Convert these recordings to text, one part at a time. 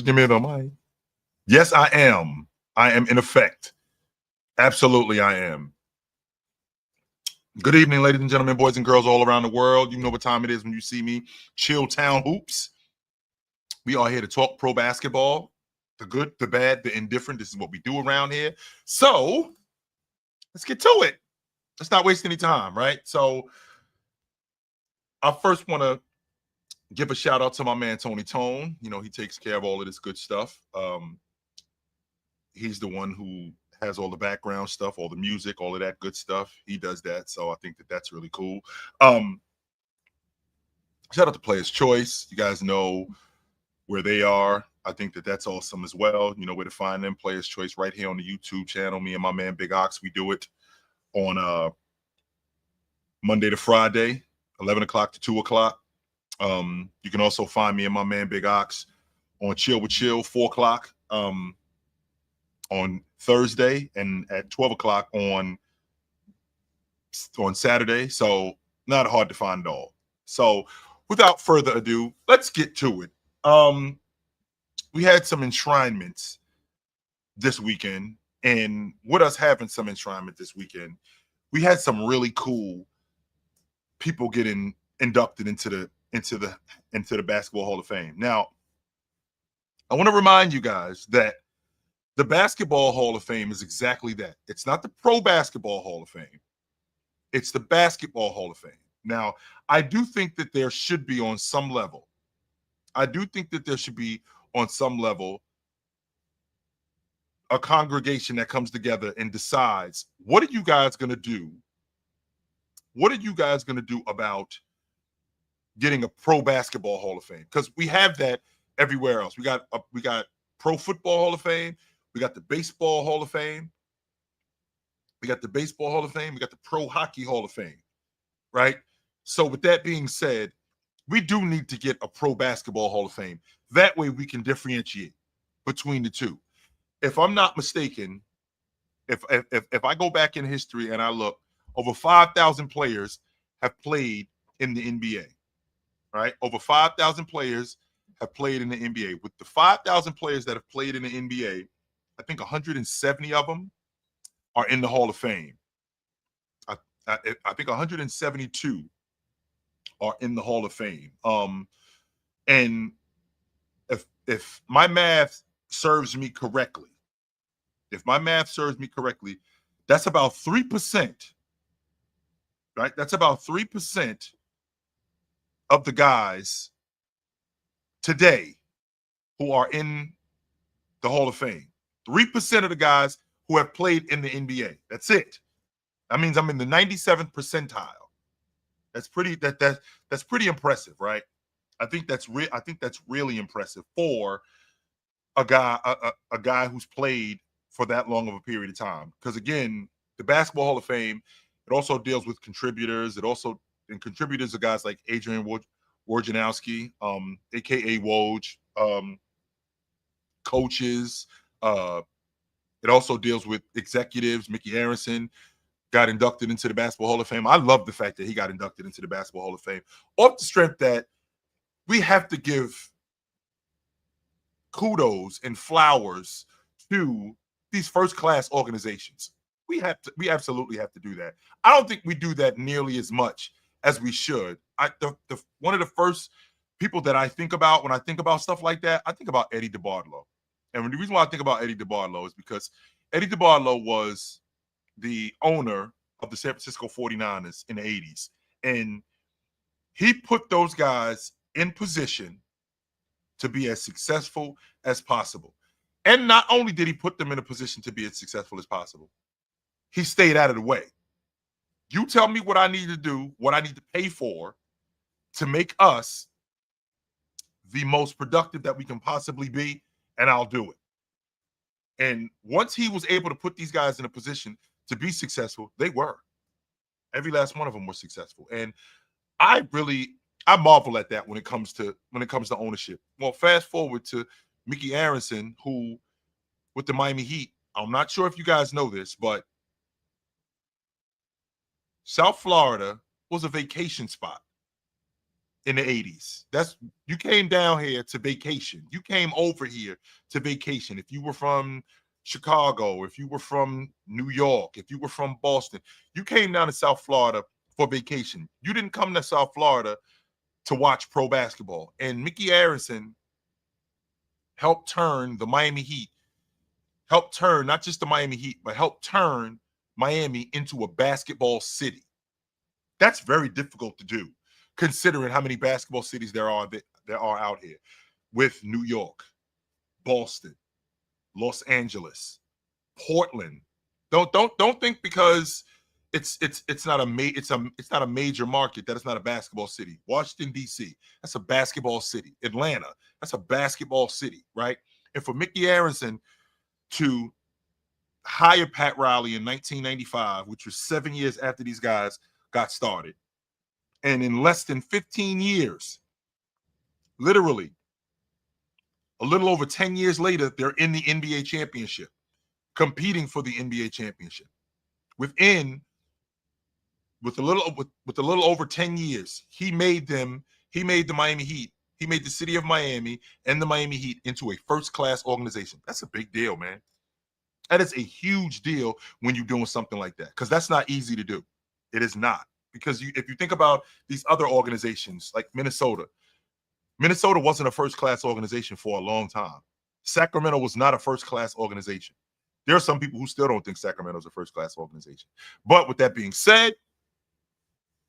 give me the mic. Yes, I am. I am in effect. Absolutely, I am. Good evening, ladies and gentlemen, boys and girls all around the world. You know what time it is when you see me. Chill Town Hoops. We are here to talk pro basketball. The good, the bad, the indifferent. This is what we do around here. So let's get to it. Let's not waste any time, right? So I first want to give a shout out to my man Tony Tone. You know, he takes care of all of this good stuff. He's the one who has all the background stuff, all the music, all of that good stuff. He does that. So I think that that's really cool. Shout out to Players Choice. You guys know where they are. I think that that's awesome as well. You know where to find them. Players Choice right here on the YouTube channel. Me and my man Big Ox, we do it on Monday to Friday, 11 o'clock to 2 o'clock. You can also find me and my man Big Ox on Chill with Chill, 4 o'clock on Thursday and at 12 o'clock on Saturday. So not hard to find all. So without further ado, let's get to it. We had some enshrinements this weekend, and with us having some enshrinement this weekend, we had some really cool people getting inducted into the Basketball Hall of Fame. Now, I want to remind you guys that the Basketball Hall of Fame is exactly that. It's not the Pro Basketball Hall of Fame. It's the Basketball Hall of Fame. Now, I do think that there should be on some level. A congregation that comes together and decides, what are you guys going to do? What are you guys going to do about getting a Pro Basketball Hall of Fame? Because we have that everywhere else. We got Pro Football Hall of Fame. We got the Baseball Hall of Fame. We got the Baseball Hall of Fame. We got the Pro Hockey Hall of Fame, right? So with that being said, we do need to get a Pro Basketball Hall of Fame. That way we can differentiate between the two. If I'm not mistaken, if I go back in history and I look, over 5,000 players have played in the NBA, right? Over 5,000 players have played in the NBA. With the 5,000 players that have played in the NBA, I think 170 of them are in the Hall of Fame. I think 172 are in the Hall of Fame. And if my math serves me correctly, that's about 3%, right? That's about 3% of the guys today who are in the Hall of Fame. 3% of the guys who have played in the NBA. That's it. That means I'm in the 97th percentile. That's pretty impressive, right? I think that's really impressive for a guy who's played for that long of a period of time. Because again, the Basketball Hall of Fame, it also deals with contributors. And contributors are guys like Adrian Wojnarowski, aka Woj, coaches. It also deals with executives. Mickey Arison got inducted into the Basketball Hall of Fame. I love the fact that he got inducted into the Basketball Hall of Fame. Off the strength that we have to give kudos and flowers to these first-class organizations. We absolutely have to do that. I don't think we do that nearly as much as we should. One of the first people that I think about when I think about stuff like that, I think about Eddie DeBartolo. And the reason why I think about Eddie DeBartolo is because Eddie DeBartolo was the owner of the San Francisco 49ers in the 80s. And he put those guys in position to be as successful as possible. And not only did he put them in a position to be as successful as possible, he stayed out of the way. You tell me what I need to do, what I need to pay for to make us the most productive that we can possibly be, and I'll do it. And once he was able to put these guys in a position to be successful, they were. Every last one of them were successful. And I marvel at that when it comes to ownership. Well, fast forward to Mickey Arison, who with the Miami Heat, I'm not sure if you guys know this, but South Florida was a vacation spot. in the 80s. You came down here to vacation. You came over here to vacation. If you were from Chicago, if you were from New York, if you were from Boston, you came down to South Florida for vacation. You didn't come to South Florida to watch pro basketball. And Mickey Arison helped turn the Miami Heat, helped turn not just the Miami Heat, but helped turn Miami into a basketball city. That's very difficult to do, considering how many basketball cities there are out here, with New York, Boston, Los Angeles, Portland. Don't think because it's not a major market that it's not a basketball city. Washington D.C., that's a basketball city. Atlanta, that's a basketball city, right? And for Mickey Arison to hire Pat Riley in 1995, which was 7 years after these guys got started, and in less than 15 years, literally a little over 10 years later, they're in the NBA championship, competing for the NBA championship. With a little over 10 years, he made the Miami Heat, he made the city of Miami and the Miami Heat into a first-class organization. That's a big deal, man. That is a huge deal when you're doing something like that, because that's not easy to do. It is not. Because if you think about these other organizations like Minnesota wasn't a first-class organization for a long time. Sacramento was not a first-class organization. There are some people who still don't think Sacramento is a first-class organization. But with that being said,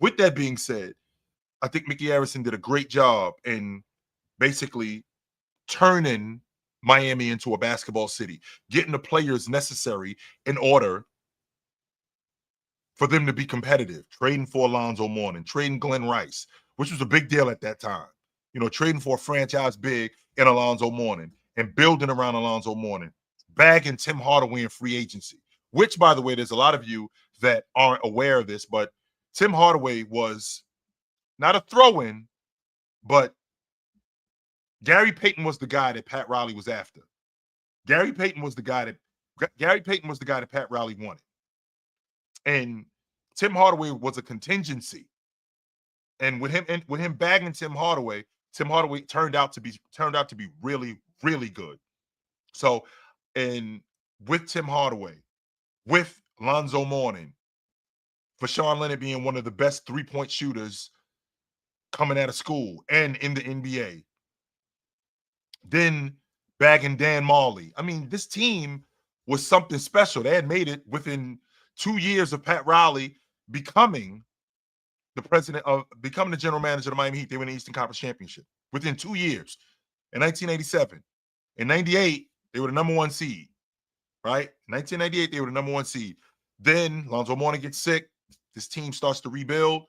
I think Mickey Arison did a great job in basically turning Miami into a basketball city, getting the players necessary in order for them to be competitive, trading for Alonzo Mourning, trading Glenn Rice, which was a big deal at that time. You know, trading for a franchise big in Alonzo Mourning and building around Alonzo Mourning, bagging Tim Hardaway in free agency, which, by the way, there's a lot of you that aren't aware of this, but Tim Hardaway was not a throw-in, but Gary Payton was the guy that Pat Riley was after. Gary Payton was the guy that Pat Riley wanted. And Tim Hardaway was a contingency. And with him bagging Tim Hardaway turned out to be really, really good. So, and with Tim Hardaway, with Lonzo Mourning, for Sean Leonard being one of the best three-point shooters coming out of school and in the NBA, then bagging Dan Marley. I mean, this team was something special. They had made it within 2 years of Pat Riley becoming the general manager of the Miami Heat. They win the Eastern Conference Championship within 2 years. In 1987, in 98, they were the number 1 seed. Right? In 1998, they were the number 1 seed. Then Lonzo Mourning gets sick. This team starts to rebuild.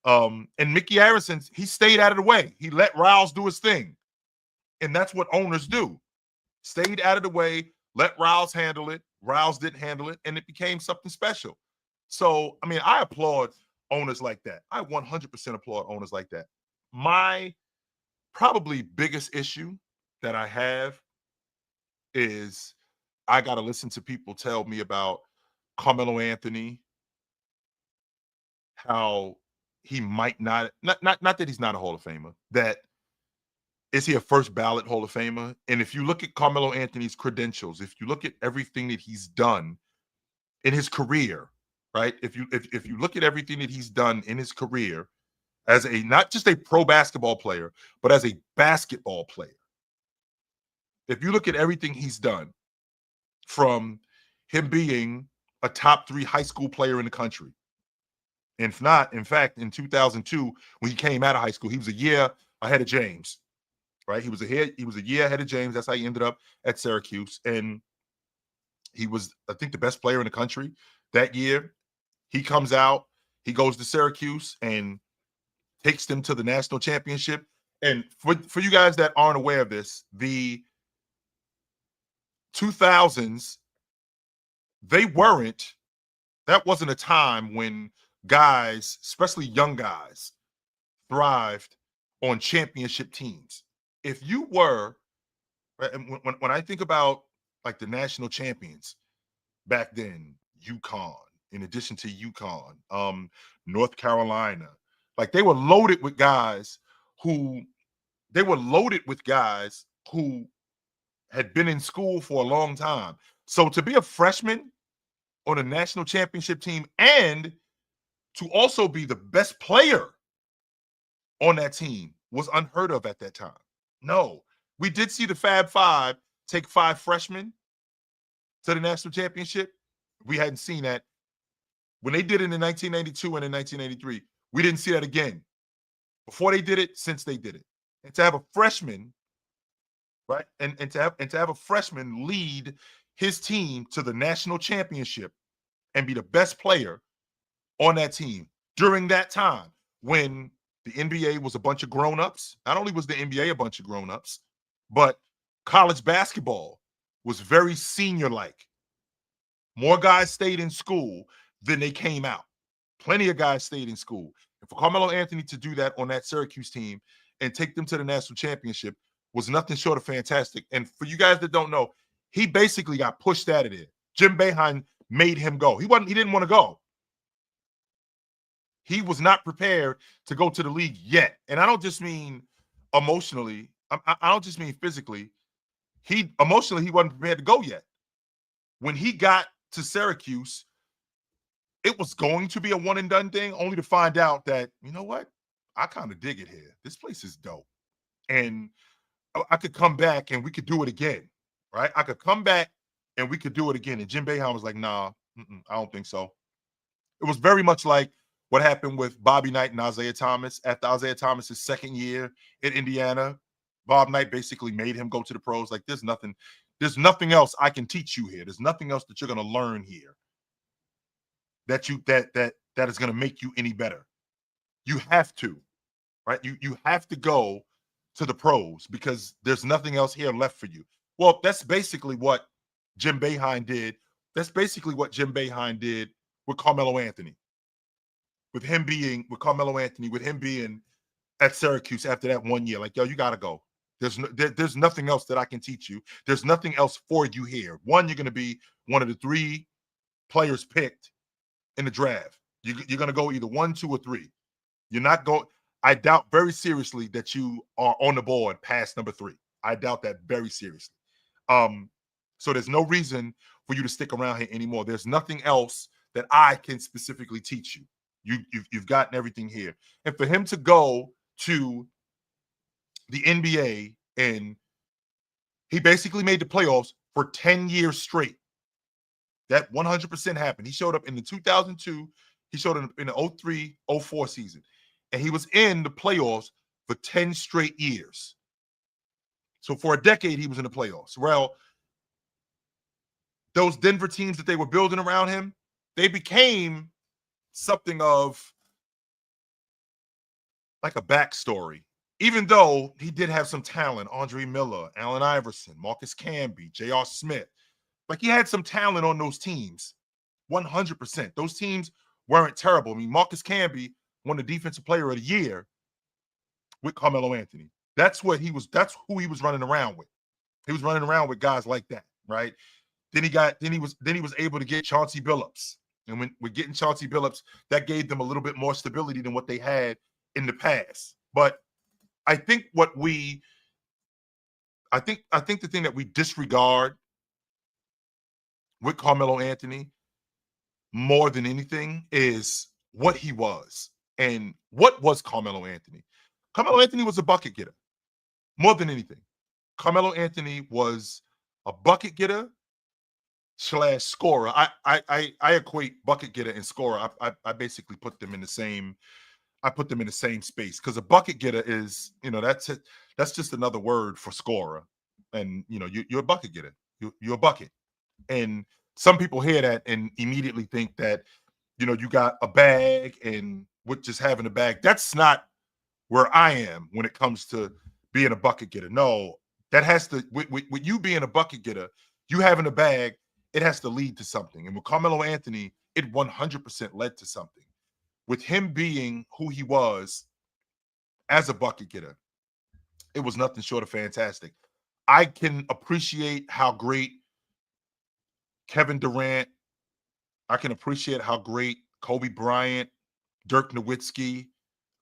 And Mickey Arison, he stayed out of the way. He let Riles do his thing. And that's what owners do. Stayed out of the way, let Riles handle it. Riles didn't handle it, and it became something special. So, I mean, I applaud owners like that. I 100% applaud owners like that. My probably biggest issue that I have is I got to listen to people tell me about Carmelo Anthony, how he might not that he's not a Hall of Famer, that is he a first ballot Hall of Famer? And if you look at Carmelo Anthony's credentials, if you look at everything that he's done in his career, right? If you look at everything that he's done in his career as a not just a pro basketball player, but as a basketball player. If you look at everything he's done, from him being a top 3 high school player in the country. And if not, in fact, in 2002, when he came out of high school, he was a year ahead of James. Right? He was a year ahead of James. That's how he ended up at Syracuse. And he was, I think, the best player in the country that year. He comes out, he goes to Syracuse and takes them to the national championship. And for you guys that aren't aware of this, the 2000s, that wasn't a time when guys, especially young guys, thrived on championship teams. If you were, when I think about like the national champions back then, UConn, in addition to UConn, North Carolina, like they were loaded with guys who they were loaded with guys who had been in school for a long time. So to be a freshman on a national championship team and to also be the best player on that team was unheard of at that time. No, we did see the Fab Five take 5 freshmen to the national championship. We hadn't seen that when they did it in 1992 and in 1983. We didn't see that again before they did it, since they did it. And to have a freshman, right, and to have a freshman lead his team to the national championship and be the best player on that team during that time when the NBA was a bunch of grown-ups. Not only was the NBA a bunch of grown-ups, but college basketball was very senior-like. More guys stayed in school than they came out. Plenty of guys stayed in school. And for Carmelo Anthony to do that on that Syracuse team and take them to the national championship was nothing short of fantastic. And for you guys that don't know, he basically got pushed out of there. Jim Boeheim made him go. He didn't want to go. He was not prepared to go to the league yet. And I don't just mean emotionally. I don't just mean physically. He wasn't prepared to go yet. When he got to Syracuse, it was going to be a one and done thing, only to find out that, you know what? I kind of dig it here. This place is dope. And I could come back and we could do it again, right? I could come back and we could do it again. And Jim Boeheim was like, nah, I don't think so. It was very much like what happened with Bobby Knight and Isaiah Thomas. After Isaiah Thomas's second year in Indiana, Bob Knight basically made him go to the pros. Like, there's nothing else I can teach you here. There's nothing else that you're going to learn here that is going to make you any better. You have to, right? You have to go to the pros because there's nothing else here left for you. Well, that's basically what Jim Boeheim did. That's basically what Jim Boeheim did with Carmelo Anthony. With him being at Syracuse after that 1 year, like, yo, you got to go. There's nothing else that I can teach you. There's nothing else for you here. One, you're going to be one of the 3 players picked in the draft. You're going to go either 1, 2, or 3. You're not going. I doubt very seriously that you are on the board past number 3. I doubt that very seriously. So there's no reason for you to stick around here anymore. There's nothing else that I can specifically teach you. You've gotten everything here. And for him to go to the NBA and he basically made the playoffs for 10 years straight. That 100% happened. He showed up in the 2002, he showed up in the 03, 04 season. And he was in the playoffs for 10 straight years. So for a decade, he was in the playoffs. Well, those Denver teams that they were building around him, they became something of like a backstory. Even though he did have some talent, Andre Miller, Allen Iverson, Marcus Camby, J.R. Smith, like he had some talent on those teams, 100%. Those teams weren't terrible. I mean, Marcus Camby won the Defensive Player of the Year with Carmelo Anthony. That's who he was running around with. He was running around with guys like that, right? Then he was able to get Chauncey Billups. And when we're getting Chauncey Billups, that gave them a little bit more stability than what they had in the past. But I think the thing that we disregard with Carmelo Anthony more than anything is what he was. And what was Carmelo Anthony? Carmelo Anthony was a bucket getter more than anything. Carmelo Anthony was a bucket getter / scorer. I equate bucket getter and scorer. I basically put them in the same. I put them in the same space because a bucket getter is, that's it. That's just another word for scorer. And you're a bucket getter. You're a bucket. And some people hear that and immediately think that you got a bag and with just having a bag. That's not where I am when it comes to being a bucket getter. No, that has to with you being a bucket getter, you having a bag, it has to lead to something. And with Carmelo Anthony, it 100% led to something. With him being who he was as a bucket getter, it was nothing short of fantastic. I can appreciate how great Kevin Durant, I can appreciate how great Kobe Bryant, Dirk Nowitzki,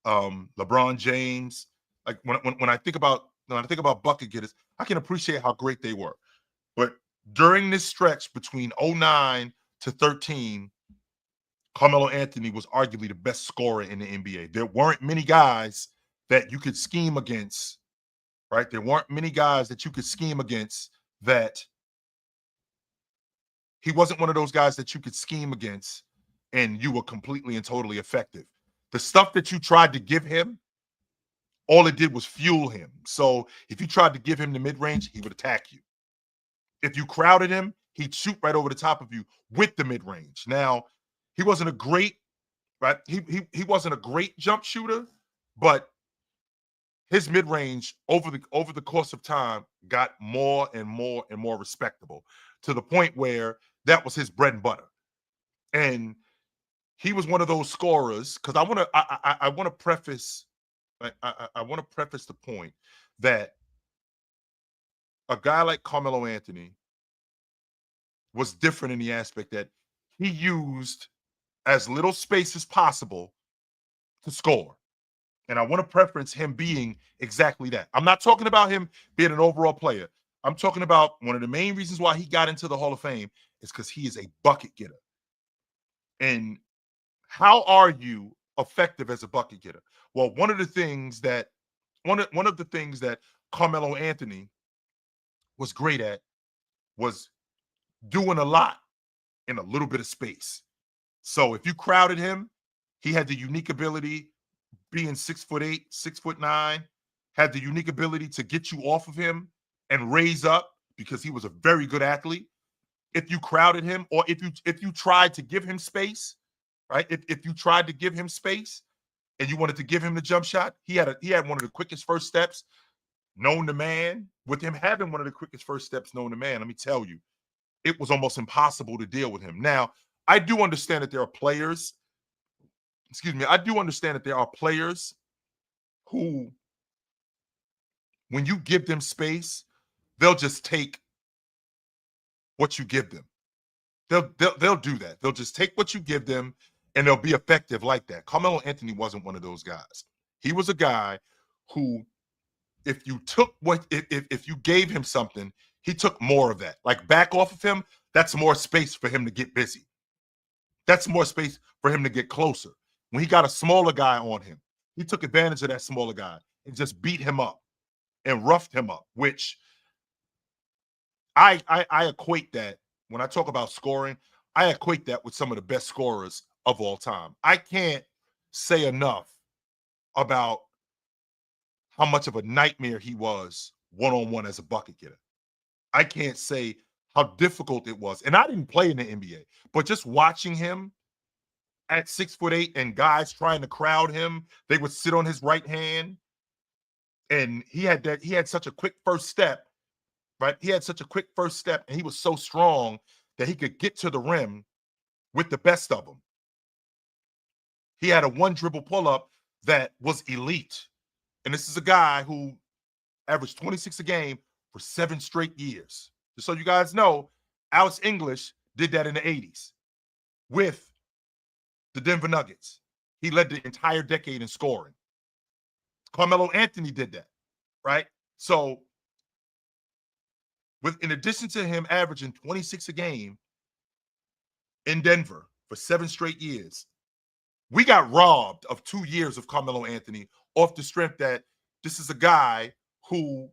LeBron James, Like when I think about bucket getters, I can appreciate how great they were. But during this stretch between '09 to 13, Carmelo Anthony was arguably the best scorer in the NBA. There weren't many guys that you could scheme against, right? There weren't many guys that you could scheme against that he wasn't one of those guys that you could scheme against and you were completely and totally effective. The stuff that you tried to give him, all it did was fuel him. So if you tried to give him the mid range, he would attack you. If you crowded him, he'd shoot right over the top of you with the mid range. Now, he wasn't a great, right? He wasn't a great jump shooter, but his mid range over the course of time got more and more and more respectable to the point where that was his bread and butter. And he was one of those scorers because I want to preface I want to preface the point that a guy like Carmelo Anthony was different in the aspect that he used as little space as possible to score. And I want to preference him being exactly that. I'm not talking about him being an overall player. I'm talking about one of the main reasons why he got into the Hall of Fame is because he is a bucket getter. And how are you effective as a bucket getter? Well, one of the things that Carmelo Anthony was great at was doing a lot in a little bit of space. So if you crowded him, he had the unique ability, being 6'8", 6'9", had the unique ability to get you off of him and raise up because he was a very good athlete. If you crowded him, or if you tried to give him space, right? If you tried to give him space and you wanted to give him the jump shot, he had one of the quickest first steps known to man. With him having one of the quickest first steps known to man, let me tell you, it was almost impossible to deal with him. Now, I do understand that there are players, I do understand that there are players who, when you give them space, they'll just take what you give them. They'll do that. They'll just take what you give them and they'll be effective like that. Carmelo Anthony wasn't one of those guys. He was a guy who, if you gave him something, he took more of that. Like back off of him, that's more space for him to get busy. That's more space for him to get closer. When he got a smaller guy on him, he took advantage of that smaller guy and just beat him up and roughed him up, which I equate that when I talk about scoring, I equate that with some of the best scorers of all time. I can't say enough about how much of a nightmare he was one-on-one as a bucket getter. I can't say how difficult it was. And I didn't play in the NBA, but just watching him at 6'8" and guys trying to crowd him, they would sit on his right hand. And he had such a quick first step, right? He had such a quick first step, and he was so strong that he could get to the rim with the best of them. He had a one dribble pull up that was elite. And this is a guy who averaged 26 a game for 7 straight years. Just so you guys know, Alex English did that in the 80s with the Denver Nuggets. He led the entire decade in scoring. Carmelo Anthony did that, right? So, in addition to him averaging 26 a game in Denver for 7 straight years, we got robbed of 2 years of Carmelo Anthony off the strength that this is a guy who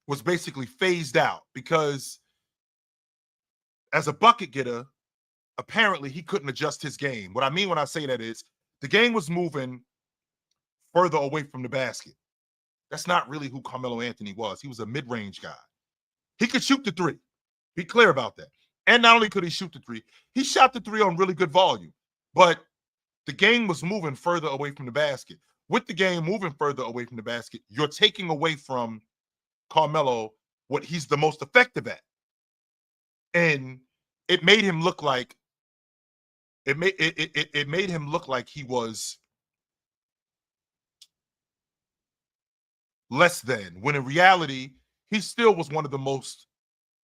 was basically phased out because as a bucket getter, apparently he couldn't adjust his game. What I mean when I say that is the game was moving further away from the basket. That's not really who Carmelo Anthony was. He was a mid-range guy. He could shoot the three. Be clear about that. And not only could he shoot the three, he shot the three on really good volume. But the game was moving further away from the basket. With the game moving further away from the basket, you're taking away from Carmelo what he's the most effective at. And it made him look like it made him look like he was less than, when in reality, he still was one of the most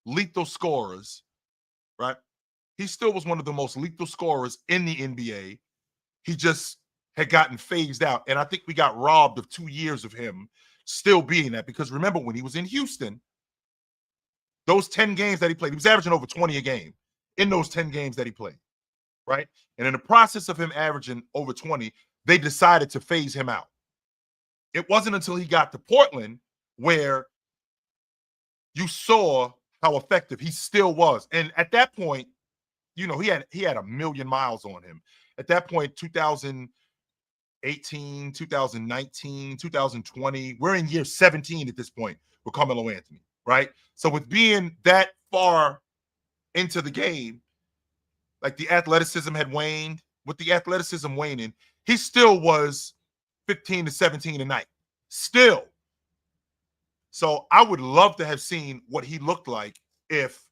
lethal scorers, right? He still was one of the most lethal scorers in the NBA. He just had gotten phased out. And I think we got robbed of 2 years of him still being that. Because remember, when he was in Houston, those 10 games that he played, he was averaging over 20 a game in those 10 games that he played, right? And in the process of him averaging over 20, they decided to phase him out. It wasn't until he got to Portland where you saw how effective he still was. And at that point, you know, he had a million miles on him. At that point, 2018, 2019, 2020, we're in year 17 at this point with Carmelo Anthony, right? So with being that far into the game, like the athleticism had waned. With the athleticism waning, he still was 15 to 17 a night. Still. So I would love to have seen what he looked like if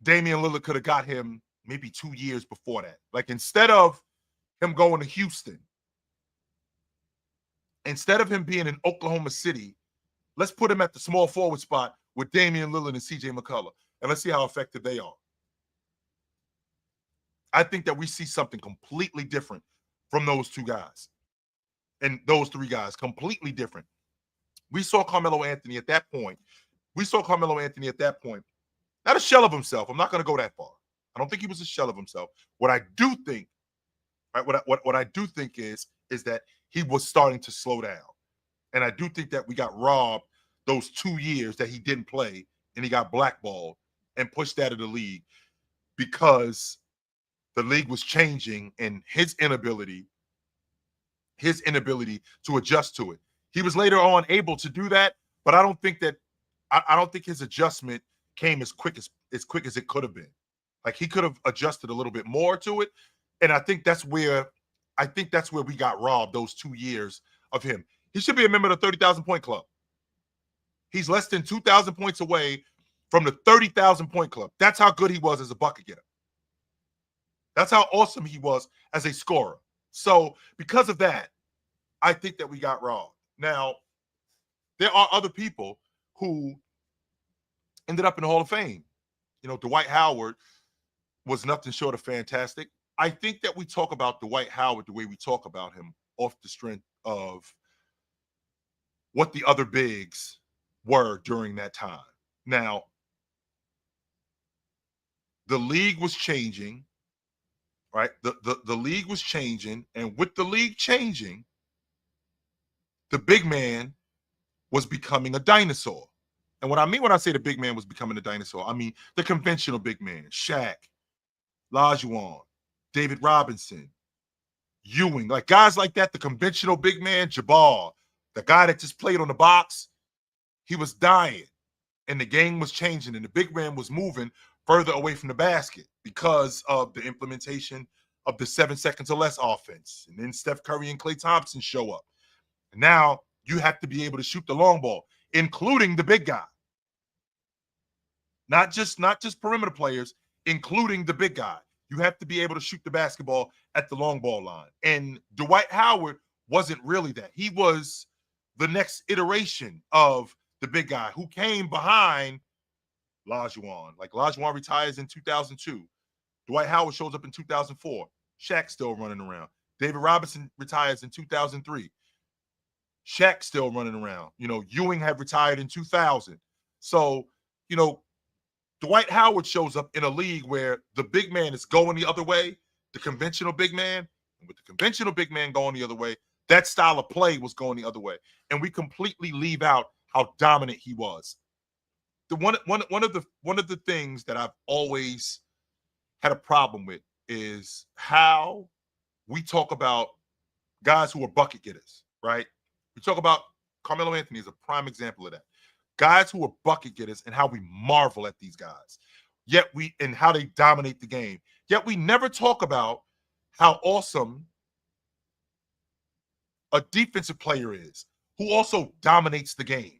Damian Lillard could have got him maybe 2 years before that. Like instead of him going to Houston, instead of him being in Oklahoma City, let's put him at the small forward spot with Damian Lillard and CJ McCullough, and let's see how effective they are. I think that we see something completely different from those two guys and those three guys, completely different. We saw Carmelo Anthony at that point. Not a shell of himself. I'm not going to go that far. I don't think he was a shell of himself. What I do think, right? What I do think is that he was starting to slow down, and I do think that we got robbed those 2 years that he didn't play, and he got blackballed and pushed out of the league because the league was changing and his inability to adjust to it. He was later on able to do that, but I don't think his adjustment came as quick as it could have been. Like he could have adjusted a little bit more to it, and I think that's where we got robbed those 2 years of him. He should be a member of the 30,000 point club. He's less than 2,000 points away from the 30,000 point club. That's how good he was as a bucket getter. That's how awesome he was as a scorer. So because of that, I think that we got robbed. Now, there are other people who ended up in the Hall of Fame. You know, Dwight Howard was nothing short of fantastic. I think that we talk about Dwight Howard the way we talk about him off the strength of what the other bigs were during that time. Now, the league was changing, right? The league was changing, and with the league changing, the big man was becoming a dinosaur. And what I mean when I say the big man was becoming a dinosaur, I mean the conventional big man, Shaq, Olajuwon, David Robinson, Ewing, like guys like that, the conventional big man, Jabbar, the guy that just played on the box, he was dying. And the game was changing, and the big man was moving further away from the basket because of the implementation of the 7 seconds or less offense. And then Steph Curry and Klay Thompson show up. And now you have to be able to shoot the long ball, including the big guy. Not just perimeter players, including the big guy. You have to be able to shoot the basketball at the long ball line. And Dwight Howard wasn't really that. He was the next iteration of the big guy who came behind Olajuwon. Like Olajuwon retires in 2002. Dwight Howard shows up in 2004. Shaq still running around. David Robinson retires in 2003. Shaq still running around. You know, Ewing had retired in 2000. So, you know, Dwight Howard shows up in a league where the big man is going the other way, the conventional big man, and with the conventional big man going the other way, that style of play was going the other way. And we completely leave out how dominant he was. The one of the things that I've always had a problem with is how we talk about guys who are bucket getters, right? We talk about Carmelo Anthony is a prime example of that. Guys who are bucket getters and how we marvel at these guys. And how they dominate the game. Yet we never talk about how awesome a defensive player is, who also dominates the game,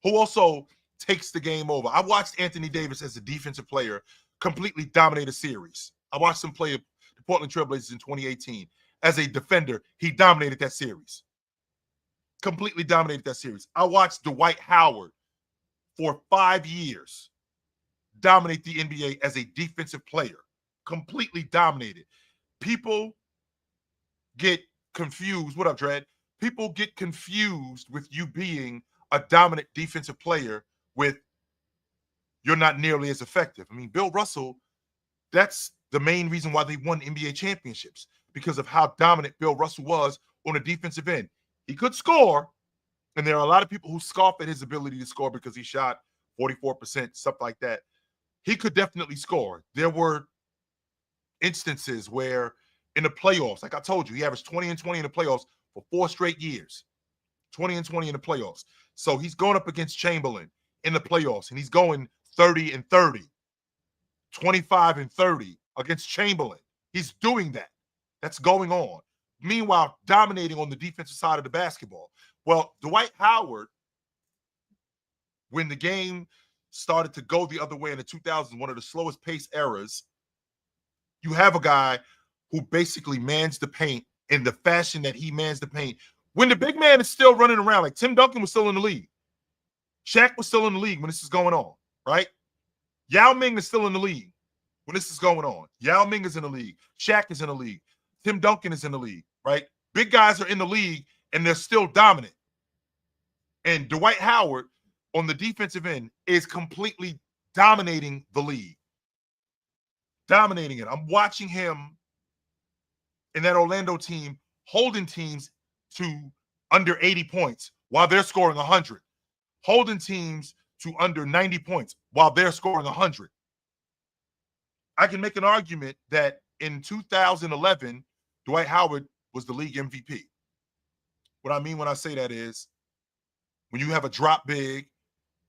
who also takes the game over. I watched Anthony Davis as a defensive player completely dominate a series. I watched him play the Portland Trailblazers in 2018. As a defender, he dominated that series. Completely dominated that series. I watched Dwight Howard for 5 years dominate the NBA as a defensive player. Completely dominated. People get confused. What up, Dred? People get confused with you being a dominant defensive player with you're not nearly as effective. I mean, Bill Russell, that's the main reason why they won NBA championships, because of how dominant Bill Russell was on a defensive end. He could score, and there are a lot of people who scoff at his ability to score because he shot 44%, stuff like that. He could definitely score. There were instances where in the playoffs, like I told you, he averaged 20 and 20 in the playoffs for 4 straight years. 20 and 20 in the playoffs. So he's going up against Chamberlain in the playoffs, and he's going 30 and 30, 25 and 30 against Chamberlain. He's doing that. That's going on. Meanwhile, dominating on the defensive side of the basketball. Well, Dwight Howard, when the game started to go the other way in the 2000s, one of the slowest pace eras, you have a guy who basically mans the paint in the fashion that he mans the paint. When the big man is still running around, like Tim Duncan was still in the league. Shaq was still in the league when this is going on, right? Yao Ming is still in the league when this is going on. Yao Ming is in the league. Shaq is in the league. Tim Duncan is in the league, right? Big guys are in the league, and they're still dominant. And Dwight Howard on the defensive end is completely dominating the league. Dominating it. I'm watching him in that Orlando team holding teams to under 80 points while they're scoring 100. Holding teams to under 90 points while they're scoring 100. I can make an argument that in 2011, Dwight Howard was the league MVP. What I mean when I say that is when you have a drop big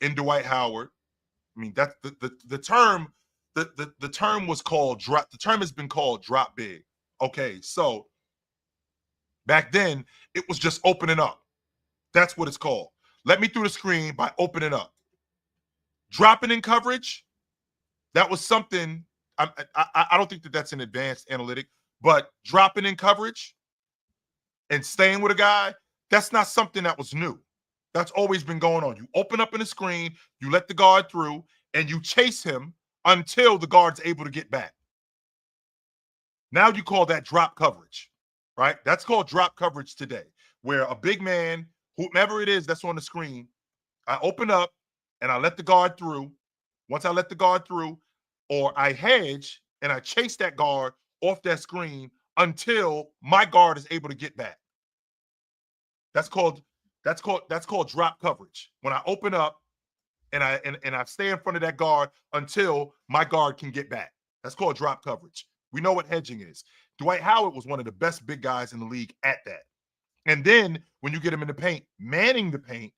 in Dwight Howard, I mean that's the term. The term was called drop. The term has been called drop big. Okay, so back then it was just opening up. That's what it's called. Let me through the screen by opening up. Dropping in coverage, that was something. I don't think that that's an advanced analytic, but dropping in coverage and staying with a guy, that's not something that was new. That's always been going on. You open up in the screen, you let the guard through, and you chase him until the guard's able to get back. Now you call that drop coverage, right? That's called drop coverage today, where a big man, whomever it is that's on the screen, I open up and I let the guard through. Once I let the guard through, or I hedge and I chase that guard off that screen until my guard is able to get back. That's called drop coverage. When I open up and I stay in front of that guard until my guard can get back. That's called drop coverage. We know what hedging is. Dwight Howard was one of the best big guys in the league at that. And then when you get him in the paint, manning the paint,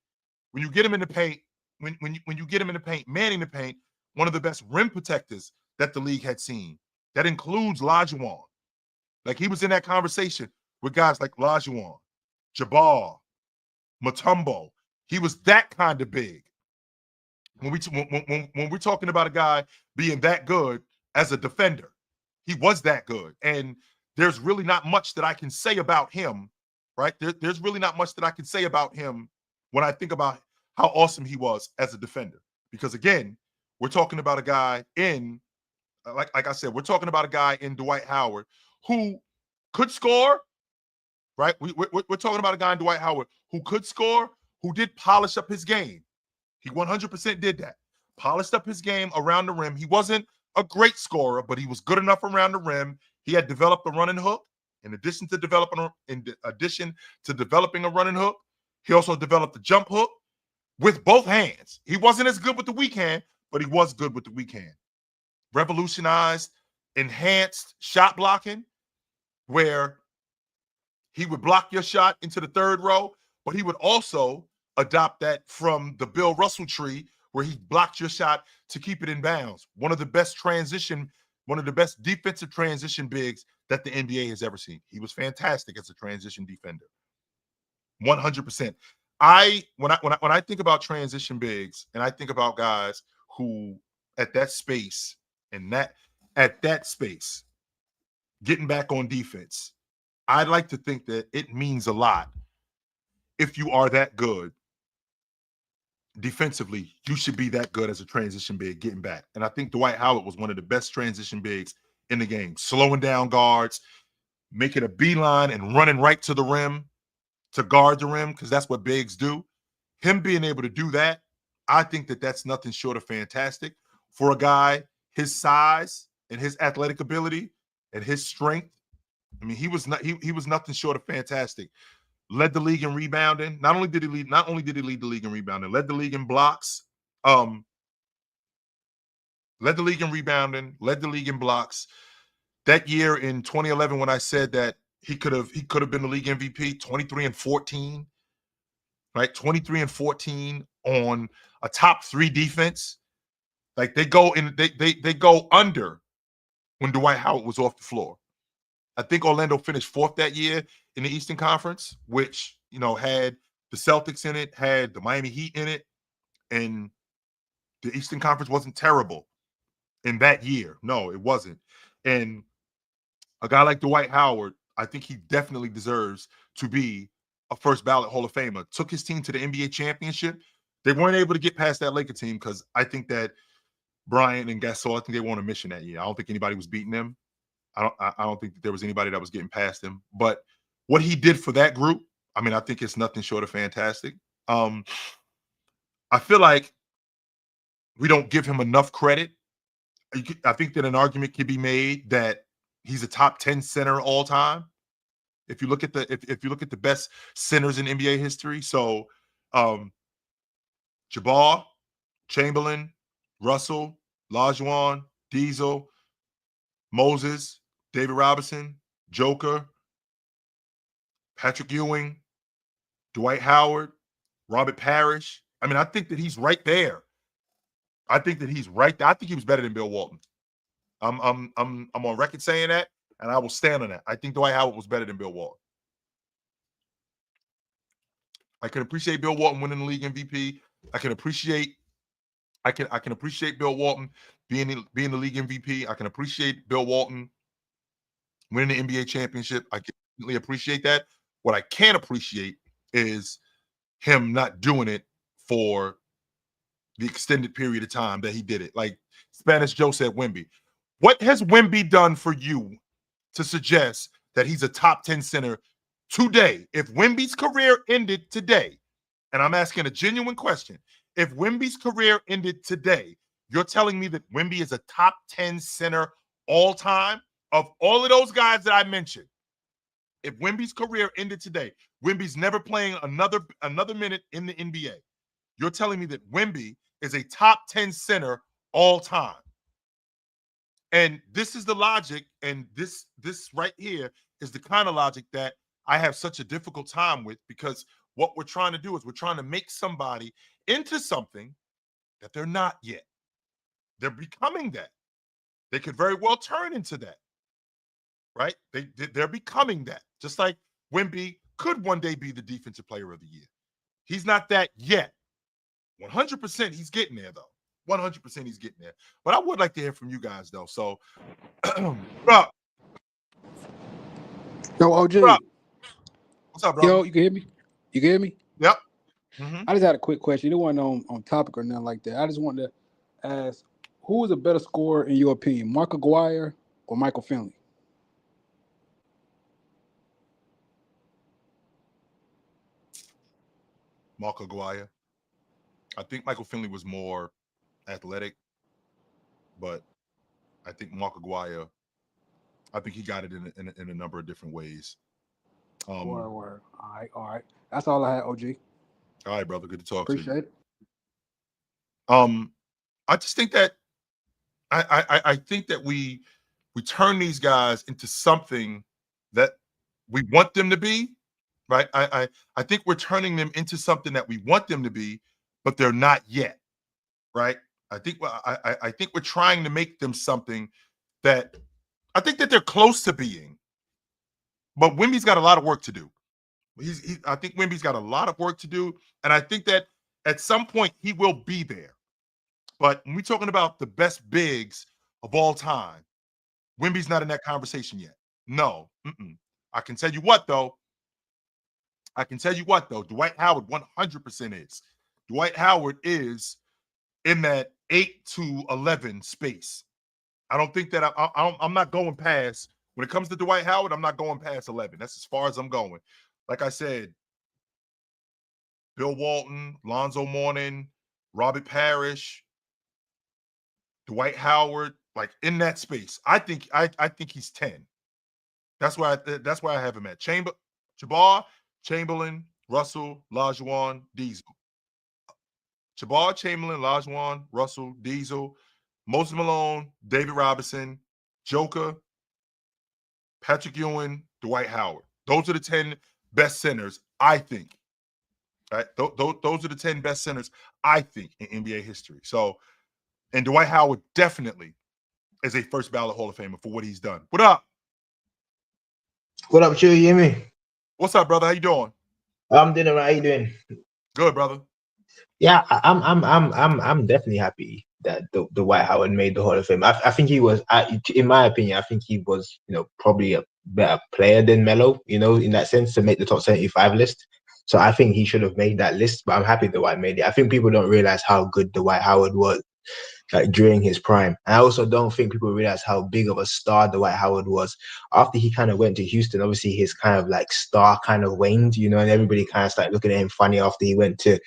when you get him in the paint, when you get him in the paint, manning the paint, one of the best rim protectors that the league had seen. That includes Olajuwon. Like he was in that conversation with guys like Olajuwon, Jabbar, Mutombo. He was that kind of big. When we're talking about a guy being that good as a defender, he was that good. And there's really not much that I can say about him, right? There's really not much that I can say about him when I think about how awesome he was as a defender. Because again, we're talking about a guy in, like I said, we're talking about a guy in Dwight Howard who could score, right? We're talking about a guy in Dwight Howard who could score, who did polish up his game. He 100% did that. Polished up his game around the rim. He wasn't a great scorer, but he was good enough around the rim. He had developed a running hook. In addition to developing a running hook, he also developed a jump hook with both hands. He wasn't as good with the weak hand, but he was good with the weak hand. Revolutionized, enhanced shot blocking, where he would block your shot into the third row, but he would also adopt that from the Bill Russell tree, where he blocked your shot to keep it in bounds. One of the best defensive transition bigs that the NBA has ever seen. He was fantastic as a transition defender. 100%. When I think about transition bigs, and I think about guys who at that space getting back on defense, I'd like to think that it means a lot if you are that good defensively, you should be that good as a transition big getting back. And I think Dwight Howard was one of the best transition bigs in the game, slowing down guards, making a beeline and running right to the rim to guard the rim, because that's what bigs do. Him being able to do that, I think that that's nothing short of fantastic for a guy his size and his athletic ability and his strength. I mean, he was nothing short of fantastic. Led the league in rebounding. Not only did he lead the league in rebounding, led the league in blocks. Um, led the league in rebounding, led the league in blocks. That year in 2011, when I said that he could have been the league MVP, 23 and 14, right? 23 and 14 on a top 3 defense. Like they go under when Dwight Howard was off the floor. I think Orlando finished 4th that year in the Eastern Conference, which, had the Celtics in it, had the Miami Heat in it, and the Eastern Conference wasn't terrible in that year. No, it wasn't. And a guy like Dwight Howard, I think he definitely deserves to be a first ballot Hall of Famer. Took his team to the NBA championship. They weren't able to get past that Laker team because I think that Bryant and Gasol, I think they were on a mission that year. I don't think anybody was beating them. I don't think that there was anybody that was getting past him. But what he did for that group, I mean, I think it's nothing short of fantastic. I feel like we don't give him enough credit. I think that an argument can be made that he's a top 10 center all time. If you look at if you look at the best centers in NBA history, so Jabbar, Chamberlain, Russell, Lajuan, Diesel, Moses, David Robinson, Joker, Patrick Ewing, Dwight Howard, Robert Parrish. I mean, I think that he's right there. I think that he's right there. I think he was better than Bill Walton. I'm on record saying that, and I will stand on that. I think Dwight Howard was better than Bill Walton. I can appreciate Bill Walton winning the league MVP. I can appreciate Bill Walton being the league MVP. I can appreciate Bill Walton winning the NBA championship. I can definitely appreciate that. What I can't appreciate is him not doing it for the extended period of time that he did it. Like Spanish Joe said, Wemby. What has Wemby done for you to suggest that he's a top 10 center today? If Wemby's career ended today, and I'm asking a genuine question, if Wemby's career ended today, you're telling me that Wemby is a top 10 center all time? Of all of those guys that I mentioned, if Wemby's career ended today, Wemby's never playing another minute in the NBA. You're telling me that Wemby is a top 10 center all time. And this is the logic, and this right here is the kind of logic that I have such a difficult time with, because what we're trying to do is we're trying to make somebody into something that they're not yet. They're becoming that. They could very well turn into that, right? They're becoming that. Just like Wemby could one day be the defensive player of the year. He's not that yet. 100% he's getting there, though. 100% he's getting there. But I would like to hear from you guys, though. So, bro. Yo, OG. Bro. What's up, bro? Yo, you can hear me? You can hear me? Yep. Mm-hmm. I just had a quick question. It wasn't on topic or nothing like that. I just wanted to ask, who is a better scorer in your opinion, Mark Aguirre or Michael Finley? Mark Aguirre. I think Michael Finley was more athletic, but I think Mark Aguirre, I think he got it in a number of different ways. Word. All right. That's all I had, OG. All right, brother. Good to talk to you. Appreciate it. I just think that I think that we turn these guys into something that we want them to be, right? I think we're turning them into something that we want them to be, but they're not yet, right? I think we're trying to make them something that I think that they're close to being, but Wemby's got a lot of work to do. I think Wemby's got a lot of work to do, and I think that at some point he will be there. But when we're talking about the best bigs of all time, Wemby's not in that conversation yet. No. I can tell you what, though. Dwight Howard 100% is. Dwight Howard is in that 8 to 11 space. I don't think that I'm not going past, when it comes to Dwight Howard, I'm not going past 11. That's as far as I'm going. Like I said, Bill Walton, Lonzo Mourning, Robert Parrish, Dwight Howard, like in that space. I think he's 10. That's why I have him at Jabbar, Chamberlain, Russell, Lajuan, Diesel. Jabbar, Chamberlain, Lajuan, Russell, Diesel, Moses Malone, David Robinson, Joker, Patrick Ewing, Dwight Howard. Those are the 10 best centers, I think. Right? Those are the 10 best centers, I think, in NBA history. So, and Dwight Howard definitely is a first ballot Hall of Famer for what he's done. What up? What up, Chewy? You hear me? What's up, brother? How you doing? I'm doing alright. How you doing? Good, brother. Yeah, I'm definitely happy that the Dwight Howard made the Hall of Fame. I think he was, in my opinion, I think he was, probably a better player than Melo, in that sense, to make the top 75 list. So I think he should have made that list, but I'm happy Dwight made it. I think people don't realize how good Dwight Howard was, like, during his prime. And I also don't think people realize how big of a star Dwight Howard was after he kind of went to Houston. Obviously, his kind of like star kind of waned, and everybody kind of started looking at him funny after he went to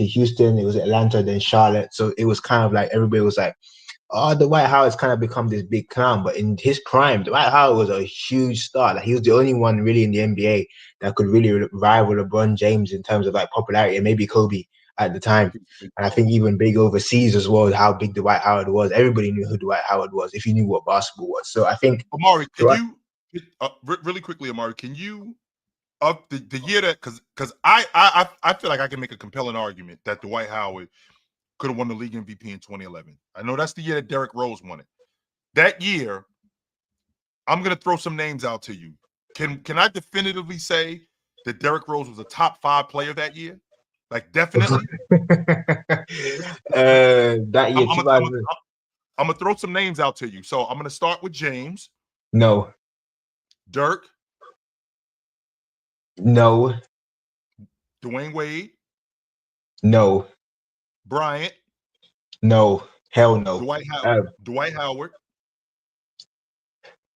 Houston, it was Atlanta, then Charlotte. So it was kind of like everybody was like, oh, Dwight Howard's kind of become this big clown. But in his prime, Dwight Howard was a huge star. Like, he was the only one really in the NBA that could really rival LeBron James in terms of like popularity, and maybe Kobe at the time. And I think even big overseas as well, how big Dwight Howard was. Everybody knew who Dwight Howard was if you knew what basketball was. So I think, Amari, can you really quickly, Amari, can you up the year that, because I feel like I can make a compelling argument that Dwight Howard could have won the league MVP in 2011. I know that's the year that Derrick Rose won it. That year, I'm gonna throw some names out to you. Can I definitively say that Derrick Rose was a top 5 player that year? Like, definitely. that year, I'm gonna throw some names out to you. So I'm gonna start with James. No. Dirk. No. Dwayne Wade. No. Bryant. No. Hell no. Dwight Howard.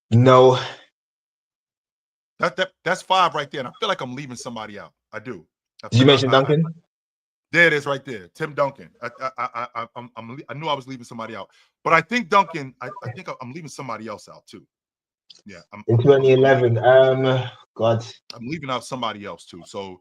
No. That's 5 right there. And I feel like I'm leaving somebody out. I do. Did you mention Duncan? There it is right there. Tim Duncan. I knew I was leaving somebody out. But I think Duncan, I think I'm leaving somebody else out too. Yeah. In 2011. God. I'm leaving out somebody else too. So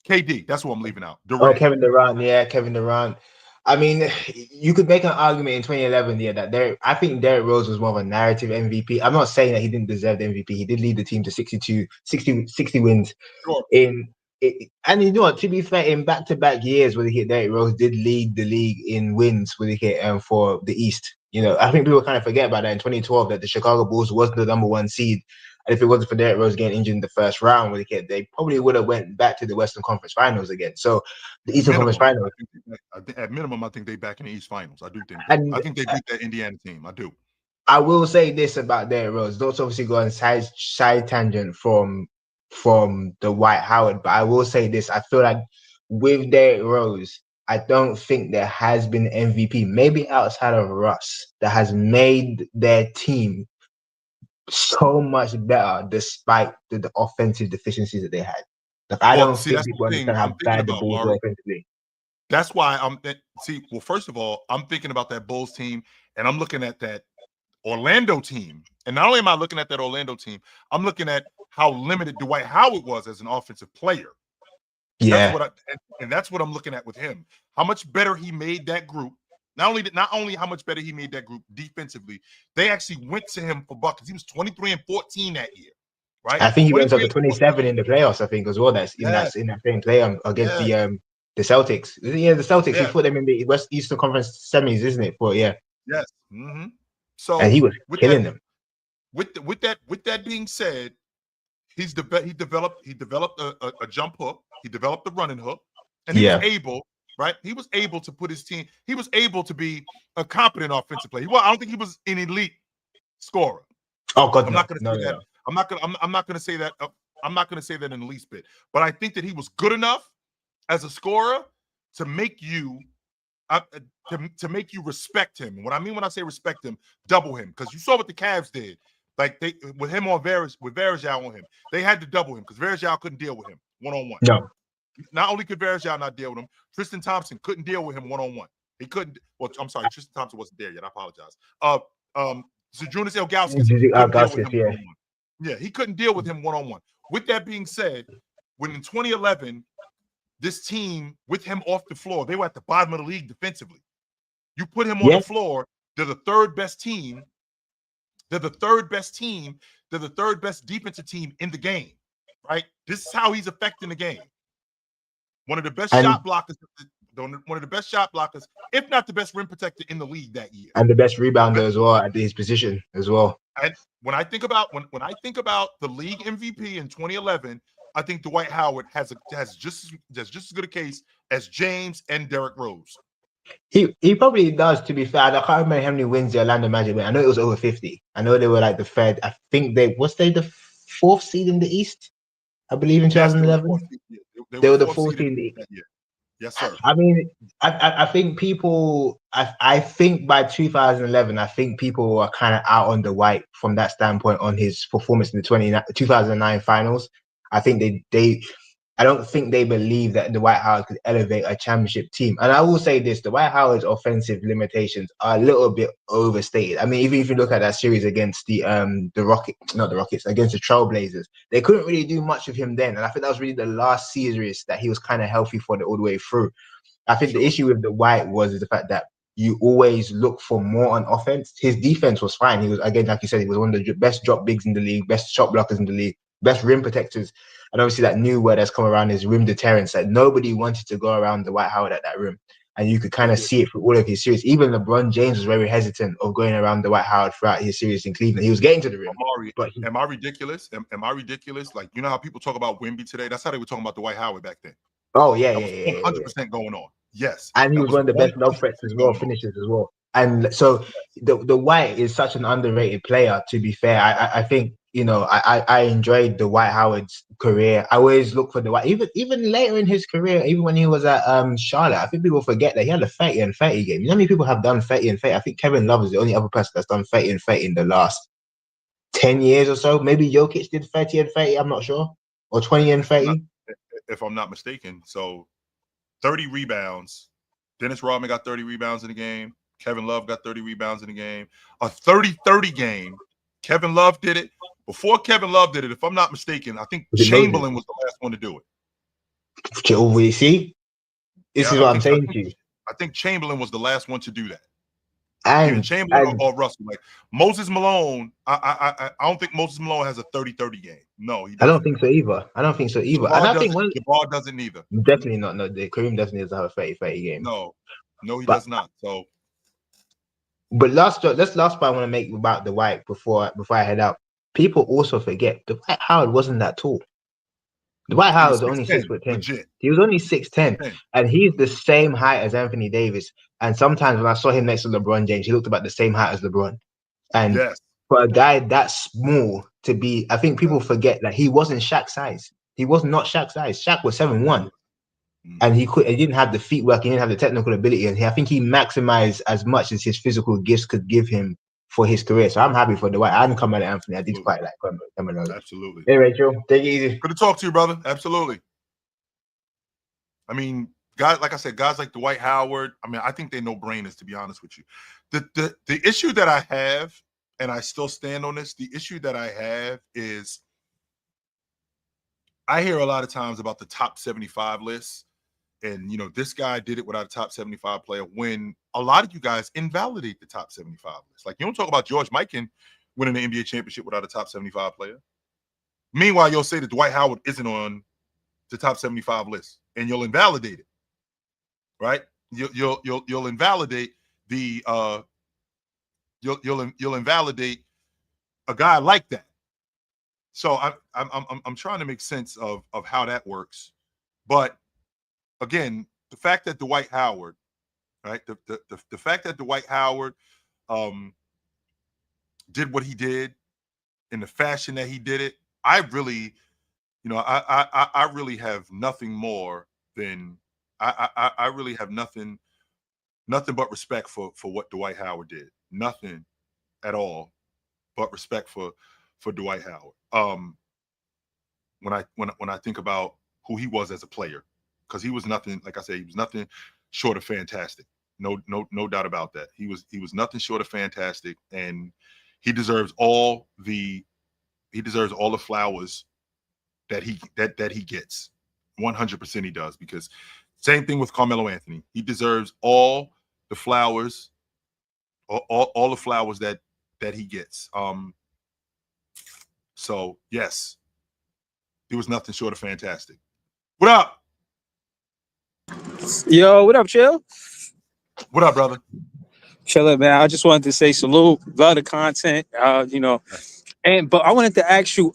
KD, that's what I'm leaving out. Durant. Oh, Kevin Durant. Yeah, Kevin Durant. I mean, you could make an argument in 2011, that I think Derrick Rose was more of a narrative MVP. I'm not saying that he didn't deserve the MVP. He did lead the team to 60 wins. Sure. And you know what, to be fair, in back-to-back years where Derrick Rose did lead the league in wins for the East. I think people kind of forget about that in 2012, that the Chicago Bulls was the number 1 seed. And if it wasn't for Derrick Rose getting injured in the first round, they probably would have went back to the Western Conference Finals again. So the Eastern Conference Finals. At minimum, I think they back in the East Finals. I do think. And I think they beat that Indiana team. I do. I will say this about Derrick Rose. Don't obviously go on side tangent from the Dwight Howard, but I will say this. I feel like with Derrick Rose, I don't think there has been MVP, maybe outside of Russ, that has made their team so much better despite the offensive deficiencies that they had. Like, I don't think people understand how bad the Bulls were offensively. That's why well, first of all, I'm thinking about that Bulls team, and I'm looking at that Orlando team. And not only am I looking at that Orlando team, I'm looking at how limited Dwight Howard was as an offensive player. Yeah. That's what I'm looking at with him. How much better he made that group. Not only how much better he made that group defensively, they actually went to him for buckets. He was 23-14 that year, right? I think he went up to 27 in the playoffs, I think, as well. That's in that same play against the Celtics. Yeah, the Celtics. He put them in the Eastern Conference semis, isn't it? Yes. Mm-hmm. So, and he was killing them. With that being said, he developed a jump hook. He developed a running hook, and he was able. Right, he was able to put his team. He was able to be a competent offensive player. I don't think he was an elite scorer. Oh God, I'm not going to say that. I'm not going to say that. I'm not going to say that in the least bit. But I think that he was good enough as a scorer to make you to make you respect him. And what I mean when I say respect him, double him, because you saw what the Cavs did. Like they with him on Varejao on him, they had to double him because Varejao couldn't deal with him one-on-one. No. Not only could Varejao not deal with him, Tristan Thompson couldn't deal with him one-on-one. He couldn't. Well, I'm sorry, Tristan Thompson wasn't there yet. I apologize. Zydrunas Ilgauskas couldn't deal with him one-on-one. Yeah, he couldn't deal with him one-on-one. With that being said, when in 2011, this team with him off the floor, they were at the bottom of the league defensively. You put him on the floor, they're the third best team. They're the third best team. They're the third best defensive team in the game, right? This is how he's affecting the game. One of the best shot blockers, if not the best rim protector in the league that year, and the best rebounder as well at his position as well. And when I think about the league MVP in 2011, I think Dwight Howard has just as good a case as James and Derrick Rose. He probably does. To be fair, I can't remember how many wins the Orlando Magic went. I know it was over 50. I know they were like the third. I think they the fourth seed in the East. I believe in 2011. They were the fourth seed in the East. Yes, sir. I mean, I think people. I think by 2011, I think people were kind of out on Dwight from that standpoint on his performance in the 2009 finals. I think I don't think they believe that Dwight Howard could elevate a championship team. And I will say this, Dwight Howard's offensive limitations are a little bit overstated. I mean, even if you look at that series against against the Trailblazers, they couldn't really do much of him then. And I think that was really the last series that he was kind of healthy for all the way through. I think the issue with Dwight was the fact that you always look for more on offense. His defense was fine. He was, again, like you said, he was one of the best drop bigs in the league, best shot blockers in the league, best rim protectors. And obviously that new word that's come around is rim deterrence. That nobody wanted to go around Dwight Howard at that rim. And you could kind of see it through all of his series. Even LeBron James was very hesitant of going around Dwight Howard throughout his series in Cleveland. He was getting to the rim. Am I ridiculous? Am I ridiculous? Like, you know how people talk about Wemby today? That's how they were talking about Dwight Howard back then. Oh, yeah, that was 100% going on. Yes. And he was one of the best lob threats as well, finishers as well. And so the White is such an underrated player, to be fair. I think, I enjoyed the Dwight Howard's career. I always look for the Dwight, even later in his career, even when he was at Charlotte, I think people forget that he had a 30 and 30 game. You know how many people have done 30 and 30? I think Kevin Love is the only other person that's done 30 and 30 in the last 10 years or so. Maybe Jokic did 30 and 30, I'm not sure. Or 20 and 30. If I'm not mistaken. So 30 rebounds. Dennis Rodman got 30 rebounds in the game. Kevin Love got 30 rebounds in the game. A 30-30 game. Kevin Love did it. Before Kevin Love did it, if I'm not mistaken, I think Chamberlain was the last one to do it. We see? This is what I'm saying to you. I think Chamberlain was the last one to do that. And either Chamberlain or Russell. Like Moses Malone, I don't think Moses Malone has a 30-30 game. No, he doesn't. I don't think so either. And I think Jabbar doesn't either. Definitely not. No, Kareem definitely doesn't have a 30-30 game. No, he does not. So, but last point I want to make about the White before I head out. People also forget Dwight Howard wasn't that tall. Dwight Howard was only 6'10". He was only 6'10", and he's the same height as Anthony Davis. And sometimes when I saw him next to LeBron James, he looked about the same height as LeBron. And for a guy that small to be, I think people forget that he wasn't Shaq's size. He was not Shaq's size. Shaq was 7'1", and he didn't have the feet work. He didn't have the technical ability, and I think he maximized as much as his physical gifts could give him for his career. So I'm happy for Dwight. I didn't come at Anthony. I did quite like Carmelo. Absolutely. Hey, Rachel, take it easy. Good to talk to you, brother. Absolutely. I mean, guys, like I said, guys like Dwight Howard, I mean, I think they're no-brainers, to be honest with you. The issue that I have, and I still stand on this, the issue that I have is I hear a lot of times about the top 75 lists, and, this guy did it without a top 75 player, when a lot of you guys invalidate the top 75 list. Like, you don't talk about George Mikan winning the NBA championship without a top 75 player. Meanwhile, you'll say that Dwight Howard isn't on the top 75 list, and you'll invalidate it, right? You'll invalidate the you'll invalidate a guy like that. So I'm trying to make sense of how that works, but again, the fact that Dwight Howard, right? The fact that Dwight Howard did what he did in the fashion that he did it, I really, I really have nothing more than I really have nothing but respect for what Dwight Howard did. Nothing at all but respect for Dwight Howard. When I think about who he was as a player, because he was nothing, like I said, he was nothing short of fantastic. No doubt about that. He was nothing short of fantastic, and he deserves all the flowers that he gets. 100% he does, because same thing with Carmelo Anthony. He deserves all the flowers, all the flowers that he gets. So yes, he was nothing short of fantastic. What up? Yo, what up, Chill? What up, brother? Chill, man. I just wanted to say salute, love the content. Yes. But I wanted to ask you,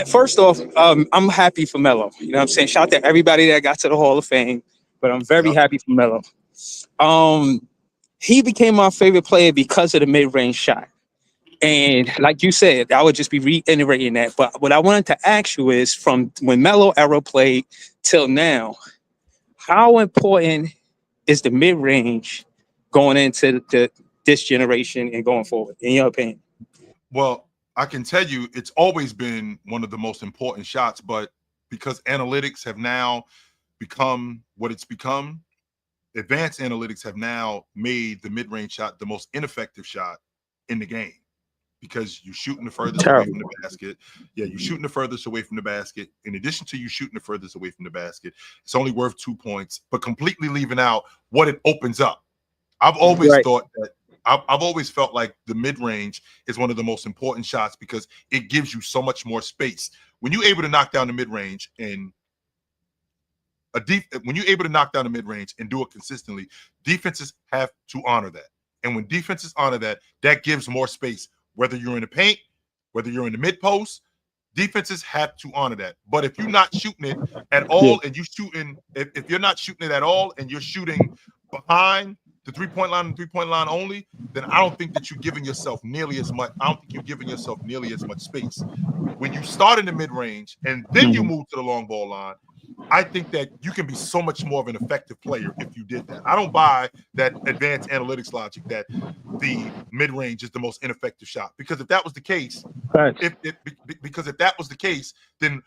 first off, I'm happy for Melo. You know what I'm saying? Shout out to everybody that got to the Hall of Fame, but I'm very Yep. happy for Melo. He became my favorite player because of the mid-range shot. And like you said, I would just be reiterating that. But what I wanted to ask you is, from when Melo era played till now, how important is the mid range going into this generation and going forward, in your opinion? Well, I can tell you it's always been one of the most important shots, but because analytics have now become what it's become, advanced analytics have now made the mid-range shot the most ineffective shot in the game, because you're shooting the furthest away from the Terrible. basket. Yeah, you're shooting the furthest away from the basket. In addition to you shooting the furthest away from the basket, it's only worth 2 points, but completely leaving out what it opens up. I've always Right. thought that I've always felt like the mid-range is one of the most important shots, because it gives you so much more space. When you're able to knock down the mid-range and when you're able to knock down the mid-range and do it consistently, defenses have to honor that. And when defenses honor that, that gives more space, whether you're in the paint, whether you're in the mid-post. Defenses have to honor that. But if you're not shooting it at Yeah. all, and if you're not shooting it at all, and you're shooting behind the three-point line and three-point line only, then I don't think that you're giving yourself nearly as much. I don't think you're giving yourself nearly as much space. When you start in the mid-range and then you Mhm. move to the long ball line, I think that you can be so much more of an effective player if you did that. I don't buy that advanced analytics logic that the mid-range is the most ineffective shot, because if that was the case, Facts. because if that was the case, then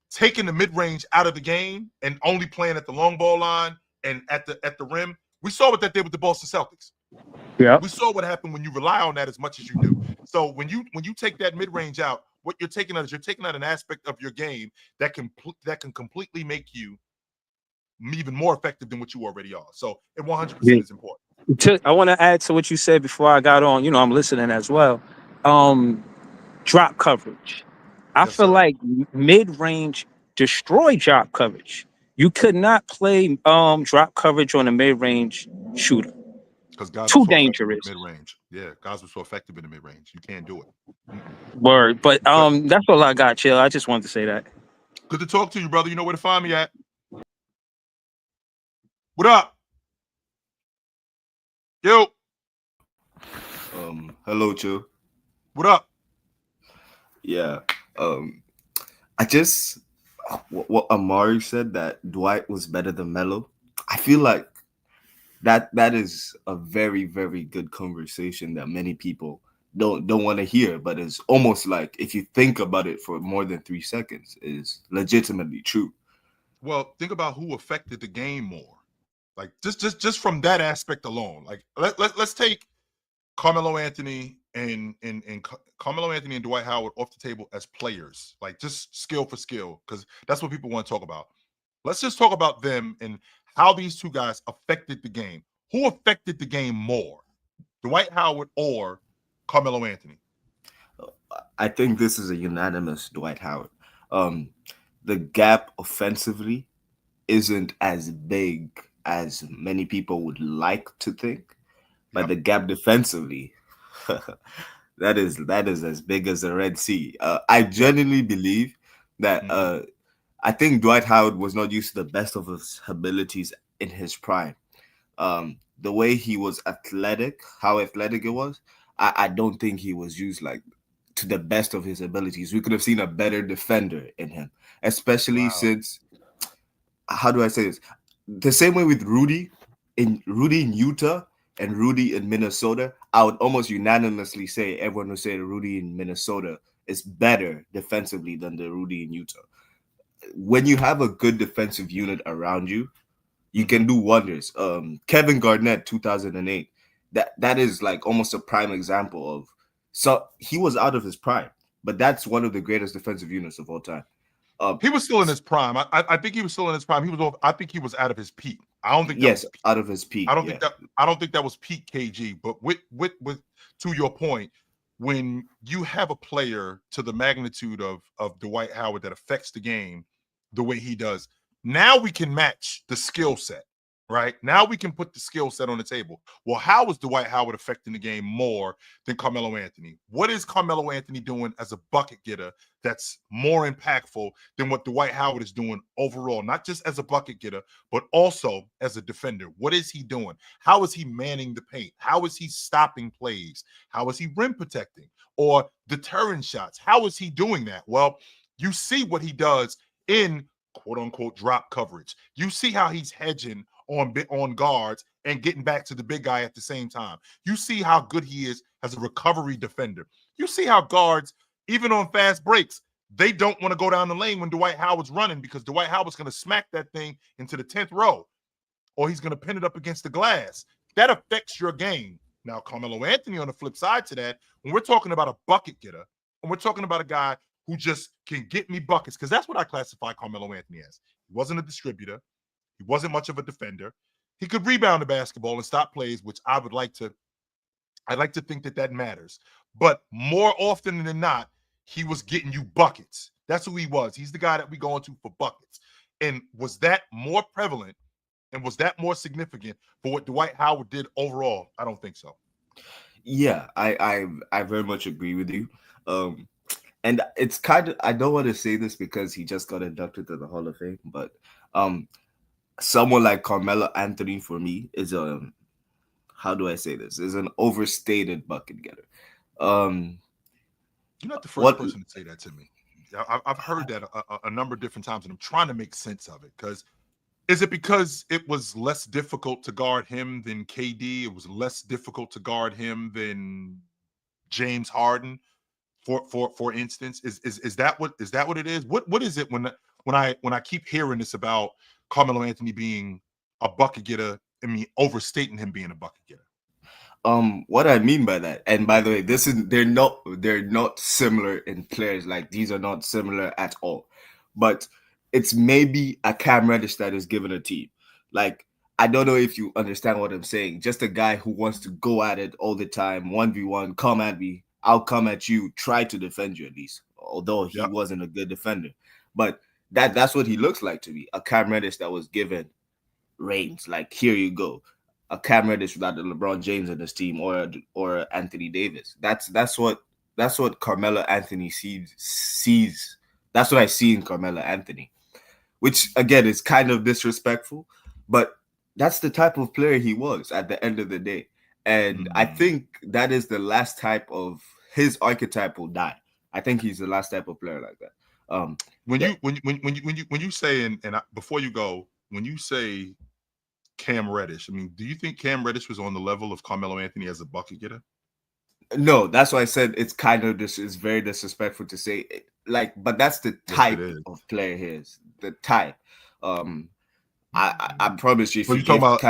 taking the mid-range out of the game and only playing at the long ball line and at the rim, we saw what that did with the Boston Celtics. Yeah. We saw what happened when you rely on that as much as you do. So when you take that mid-range out, what you're taking out is you're taking out an aspect of your game that can completely make you even more effective than what you already are. So it 100% is important. I want to add to what you said before I got on. I'm listening as well. Um, Drop coverage. I Yes, feel sir. like mid range destroy drop coverage. You could not play drop coverage on a mid range shooter. Because guys are Too so effective in dangerous. the mid-range. Yeah, guys are so effective in the mid-range. You can't do it. Mm-mm. Word. But But that's all I got, Chill. I just wanted to say that. good to talk to you, brother. You know where to find me at. What up? Yo, Hello, Joe. what up? Yeah. Um, I just what Amari said, that Dwight was better than Melo. I feel like that is a very, very good conversation that many people don't want to hear, but it's almost like, if you think about it for more than 3 seconds, is legitimately true. Well, think about who affected the game more. Like just from that aspect alone. Like let's take Carmelo Anthony and Carmelo Anthony and Dwight Howard off the table as players, like just skill for skill, because that's what people want to talk about. Let's just talk about them and how these two guys affected the game. Who affected the game more, Dwight Howard or Carmelo Anthony? I think this is a unanimous Dwight Howard. Um, the gap offensively isn't as big as many people would like to think, but Yep. the gap defensively, that is as big as the Red Sea. I Yep. genuinely believe that Mhm. I think Dwight Howard was not used to the best of his abilities in his prime. The way he was athletic, how athletic it was, I don't think he was used like to the best of his abilities. We could have seen a better defender in him, especially Wow. since how do I say this? The same way with Rudy in Utah and Rudy in Minnesota, I would almost unanimously say everyone would say the Rudy in Minnesota is better defensively than the Rudy in Utah. When you have a good defensive unit around you, you can do wonders. Kevin Garnett, 2008, that is like almost a prime example of. So he was out of his prime, but that's one of the greatest defensive units of all time. He was still in his prime. I think he was still in his prime. He was off. I think he was out of his peak. I don't think that Yes, was peak. out of his peak. I don't think that was peak KG. But with to your point, when you have a player to the magnitude of Dwight Howard that affects the game the way he does, now we can match the skill set. Right now, we can put the skill set on the table. Well, how is Dwight Howard affecting the game more than Carmelo Anthony? What is Carmelo Anthony doing as a bucket getter that's more impactful than what Dwight Howard is doing overall, not just as a bucket getter, but also as a defender? What is he doing? How is he manning the paint? How is he stopping plays? How is he rim protecting or deterring shots? How is he doing that? Well, you see what he does in quote unquote drop coverage. You see how he's hedging on guards and getting back to the big guy at the same time. You see how good he is as a recovery defender. You see how guards, even on fast breaks, they don't want to go down the lane when Dwight Howard's running because Dwight Howard's going to smack that thing into the 10th row or he's going to pin it up against the glass. That affects your game. Now, Carmelo Anthony on the flip side to that, when we're talking about a bucket getter, and we're talking about a guy who just can get me buckets, because that's what I classify Carmelo Anthony as. He wasn't a distributor. He wasn't much of a defender. He could rebound the basketball and stop plays, which I'd like to think that matters. But more often than not, he was getting you buckets. That's who he was. He's the guy that we go into for buckets. And was that more prevalent and was that more significant for what Dwight Howard did overall? I don't think so. Yeah, I very much agree with you. And it's kind of, I don't want to say this because he just got inducted to the Hall of Fame, but someone like Carmelo Anthony for me is how do I say this? Is an overstated bucket getter. You're not the first person to say that to me. I've heard that a number of different times, and I'm trying to make sense of it. Is it because it was less difficult to guard him than KD? It was less difficult to guard him than James Harden, for instance? Is that what it is? What is it when I keep hearing this about Carmelo Anthony being a bucket getter? I mean, overstating him being a bucket getter. What I mean by that, and by the way, they're not similar in players. Like these are not similar at all. But it's maybe a Cam Reddish that is given a team. Like I don't know if you understand what I'm saying. Just a guy who wants to go at it all the time, 1v1, come at me, I'll come at you, try to defend you at least. Although he wasn't a good defender, but that's what he looks like to me. A Cam Reddish that was given reins. Like here you go. A Cam Reddish without the LeBron James in his team or Anthony Davis. That's what Carmelo Anthony sees. That's what I see in Carmelo Anthony, which again is kind of disrespectful, but that's the type of player he was at the end of the day. And I think that is the last type of his archetype will die. I think he's the last type of player like that. When you say and before you go, when you say Cam Reddish, I mean, do you think Cam Reddish was on the level of Carmelo Anthony as a bucket getter? No, that's why I said it's kind of it's very disrespectful to say it, like, but that's the type of player he is. The type. I promise you. If you talking about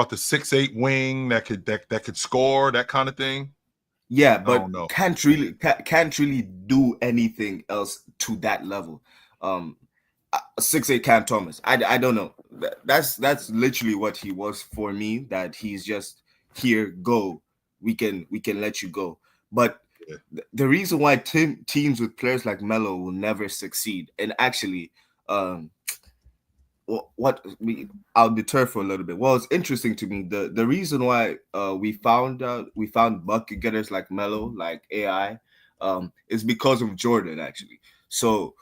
the 6'8" wing that could score, that kind of thing? Yeah, but can't really do anything else to that level. 6'8" Cam Thomas. I don't know. That's literally what he was for me. That he's just here. Go. We can let you go. But the reason why teams with players like Melo will never succeed, and actually, I'll deter for a little bit. Well, it's interesting to me. The reason why we found bucket getters like Melo, like AI, is because of Jordan actually. So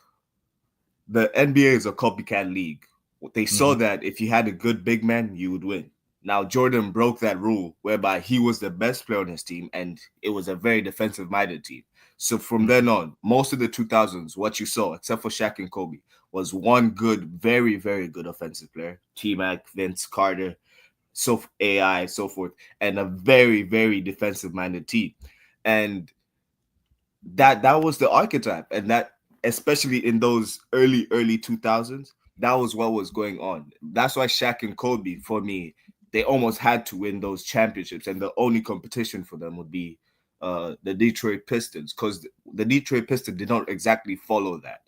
the NBA is a copycat league. They saw that if you had a good big man, you would win. Now, Jordan broke that rule whereby he was the best player on his team, and it was a very defensive-minded team. So from then on, most of the 2000s, what you saw, except for Shaq and Kobe, was one good, very, very good offensive player. T-Mac, Vince Carter, so AI, so forth, and a very, very defensive-minded team. And that was the archetype, and that especially in those early 2000s, that was what was going on. That's why Shaq and Kobe, for me, they almost had to win those championships, and the only competition for them would be the Detroit Pistons, because the Detroit Pistons did not exactly follow that.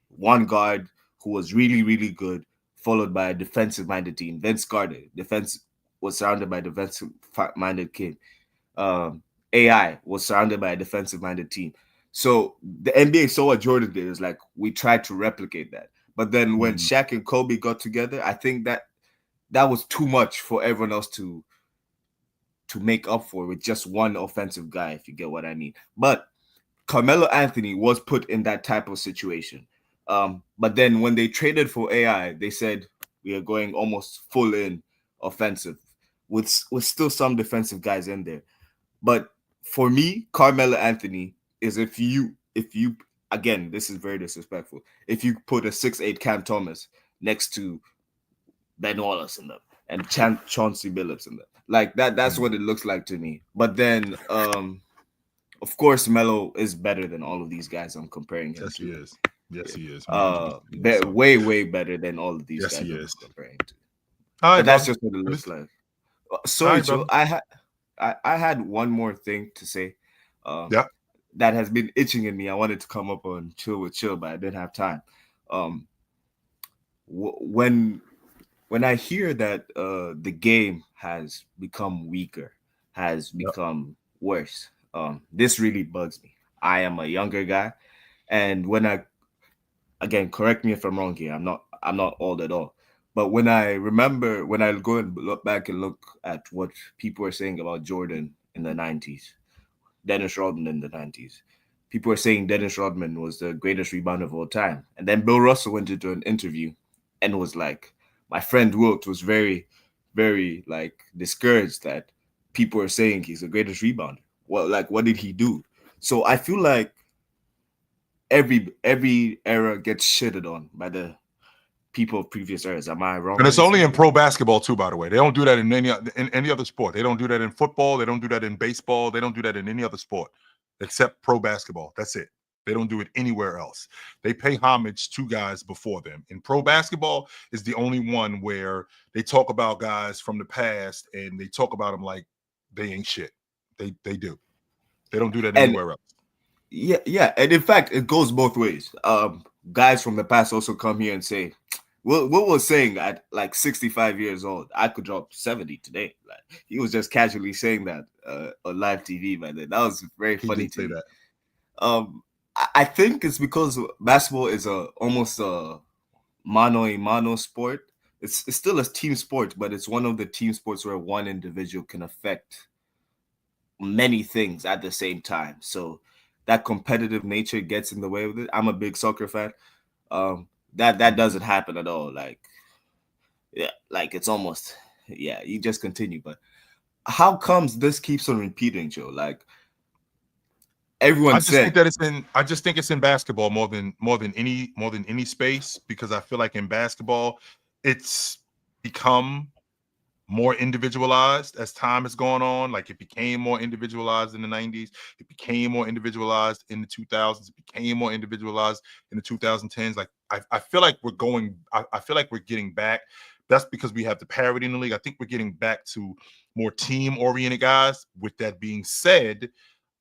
One guard who was really, really good, followed by a defensive-minded team. Vince Carter, defense, was surrounded by defensive-minded kid. AI was surrounded by a defensive-minded team. So the NBA saw what Jordan did. Is like, we tried to replicate that. But then when Shaq and Kobe got together, I think that was too much for everyone else to make up for with just one offensive guy, if you get what I mean. But Carmelo Anthony was put in that type of situation. But then when they traded for AI, they said we are going almost full in offensive with still some defensive guys in there. But for me, Carmelo Anthony is if you again, this is very disrespectful. If you put a 6'8" Cam Thomas next to Ben Wallace in them and Chauncey Billups in them, like that's what it looks like to me. But then of course, Melo is better than all of these guys I'm comparing him to. He is. Yes, he is. Way better than all of these guys he I'm is. comparing to. All right, But that's bro. just what it looks like. Sorry, right, Joe. brother. I had one more thing to say. That has been itching in me. I wanted to come up on Chill with Chill, but I didn't have time. When I hear that the game has become weaker, has become worse, this really bugs me. I am a younger guy, and again, correct me if I'm wrong here. I'm not old at all. But when I go and look back and look at what people are saying about Jordan in the 90s, Dennis Rodman in the 90s, people are saying Dennis Rodman was the greatest rebounder of all time. And then Bill Russell went into an interview and was like, my friend Wilt was very, very like discouraged that people are saying he's the greatest rebounder. Well, like, what did he do? So I feel like every era gets shitted on by the people of previous eras. Am I wrong? And it's only in pro basketball too, by the way. They don't do that in any other sport. They don't do that in football. They don't do that in baseball. They don't do that in any other sport except pro basketball. That's it. They don't do it anywhere else. They pay homage to guys before them. In pro basketball is the only one where they talk about guys from the past and they talk about them like they ain't shit. They do. They don't do that anywhere else. Yeah, and in fact, it goes both ways. Guys from the past also come here and say, what was saying at like 65 years old, I could drop 70 today. Like, he was just casually saying that on live TV by then. That was very funny to me. I think it's because basketball is almost a mano sport. It's still a team sport, but it's one of the team sports where one individual can affect many things at the same time. So that competitive nature gets in the way of it. I'm a big soccer fan. That doesn't happen at all. Like, yeah, like it's almost, yeah, you just continue. But how comes this keeps on repeating, Joe? Like, everyone I just think it's in basketball more than any space, because I feel like in basketball it's become more individualized as time has gone on. Like, it became more individualized in the 90s. It became more individualized in the 2000s. It became more individualized in the 2010s. Like, I feel like I feel like we're getting back. That's because we have the parity in the league. I think we're getting back to more team-oriented guys. With that being said,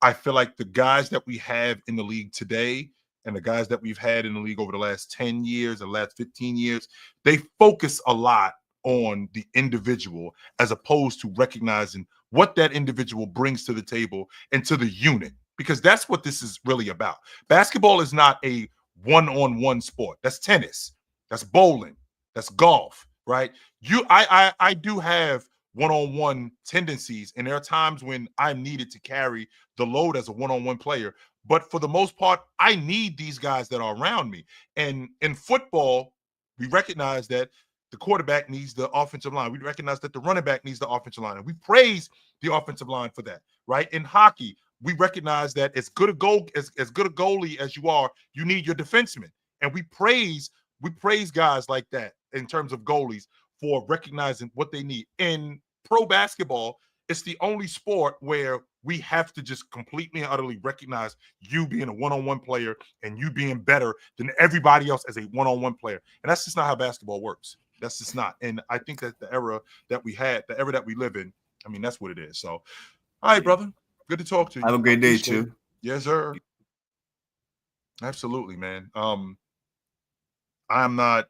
I feel like the guys that we have in the league today and the guys that we've had in the league over the last 10 years, the last 15 years, they focus a lot on the individual as opposed to recognizing what that individual brings to the table and to the unit, because that's what this is really about. Basketball is not a one-on-one sport. That's tennis, that's bowling, that's golf, right? I do have one-on-one tendencies, and there are times when I'm needed to carry the load as a one-on-one player, but for the most part I need these guys that are around me. And in football, we recognize that the quarterback needs the offensive line. We recognize that the running back needs the offensive line. And we praise the offensive line for that, right? In hockey, we recognize that as good a goalie as you are, you need your defenseman. And we praise guys like that in terms of goalies for recognizing what they need. In pro basketball, it's the only sport where we have to just completely and utterly recognize you being a one-on-one player and you being better than everybody else as a one-on-one player. And that's just not how basketball works. That's just not. And I think that the era that we live in, I mean, that's what it is. So, all right, brother. Good to talk to you. Have a great day, Chill. Yes, sir. Absolutely, man. I'm not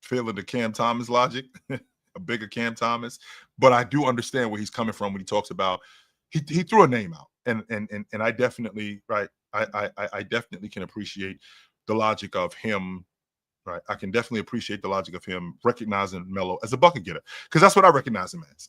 feeling the Cam Thomas logic, a bigger Cam Thomas, but I do understand where he's coming from when he talks about he threw a name out, and I definitely I definitely can appreciate the logic of him. Right, I can definitely appreciate the logic of him recognizing Melo as a bucket getter, because that's what I recognize him as.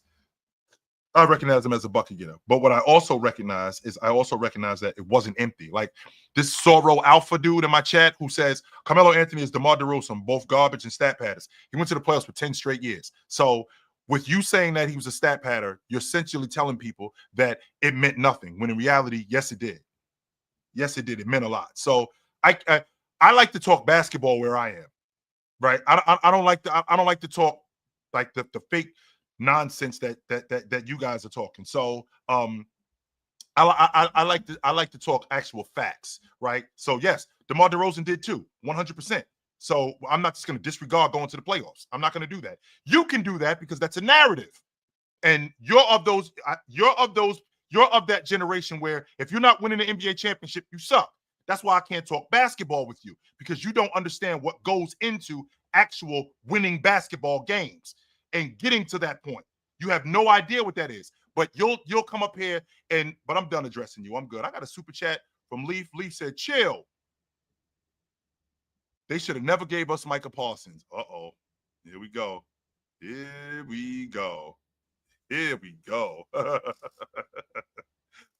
I recognize him as a bucket getter. But what I also recognize that it wasn't empty. Like this Sorrow Alpha dude in my chat who says Carmelo Anthony is DeMar DeRozan, both garbage and stat padders. He went to the playoffs for 10 straight years. So with you saying that he was a stat padder, you're essentially telling people that it meant nothing, when in reality, yes, it did. Yes, it did. It meant a lot. So I like to talk basketball where I am. Right. I don't like to talk like the fake nonsense that you guys are talking. So I like to talk actual facts, right? So yes, DeMar DeRozan did too, 100%. So I'm not just going to disregard going to the playoffs. I'm not going to do that. You can do that because that's a narrative, and you're of that generation where if you're not winning the NBA championship, you suck. That's why I can't talk basketball with you, because you don't understand what goes into actual winning basketball games and getting to that point. You have no idea what that is. But you'll come up here but I'm done addressing you. I'm good. I got a super chat from Leaf. Leaf said, chill. They should have never gave us Micah Parsons. Uh-oh. Here we go. Here we go. Here we go.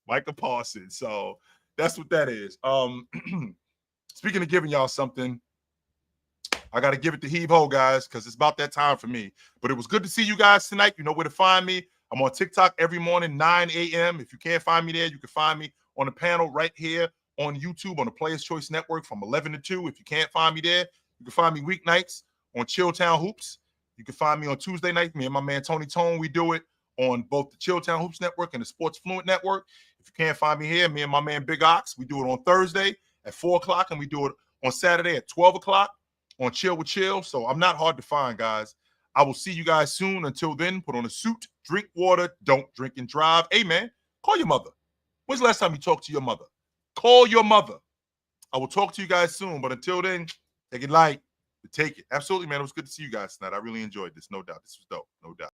Micah Parsons. So that's what that is. Speaking of giving y'all something, I got to give it to Heave Ho, guys, because it's about that time for me. But it was good to see you guys tonight. You know where to find me. I'm on TikTok every morning, 9 a.m. If you can't find me there, you can find me on the panel right here on YouTube on the Players Choice Network from 11 to 2. If you can't find me there, you can find me weeknights on Chilltown Hoops. You can find me on Tuesday night. Me and my man Tony Tone, we do it on both the Chilltown Hoops Network and the Sports Fluent Network. If you can't find me here, me and my man Big Ox, we do it on Thursday at 4 o'clock, and we do it on Saturday at 12 o'clock on Chill with Chill. So I'm not hard to find, guys. I will see you guys soon. Until then, put on a suit, drink water, don't drink and drive. Hey, man, call your mother. When's the last time you talked to your mother? Call your mother. I will talk to you guys soon. But until then, take it light. Take it. Absolutely, man. It was good to see you guys tonight. I really enjoyed this. No doubt. This was dope. No doubt.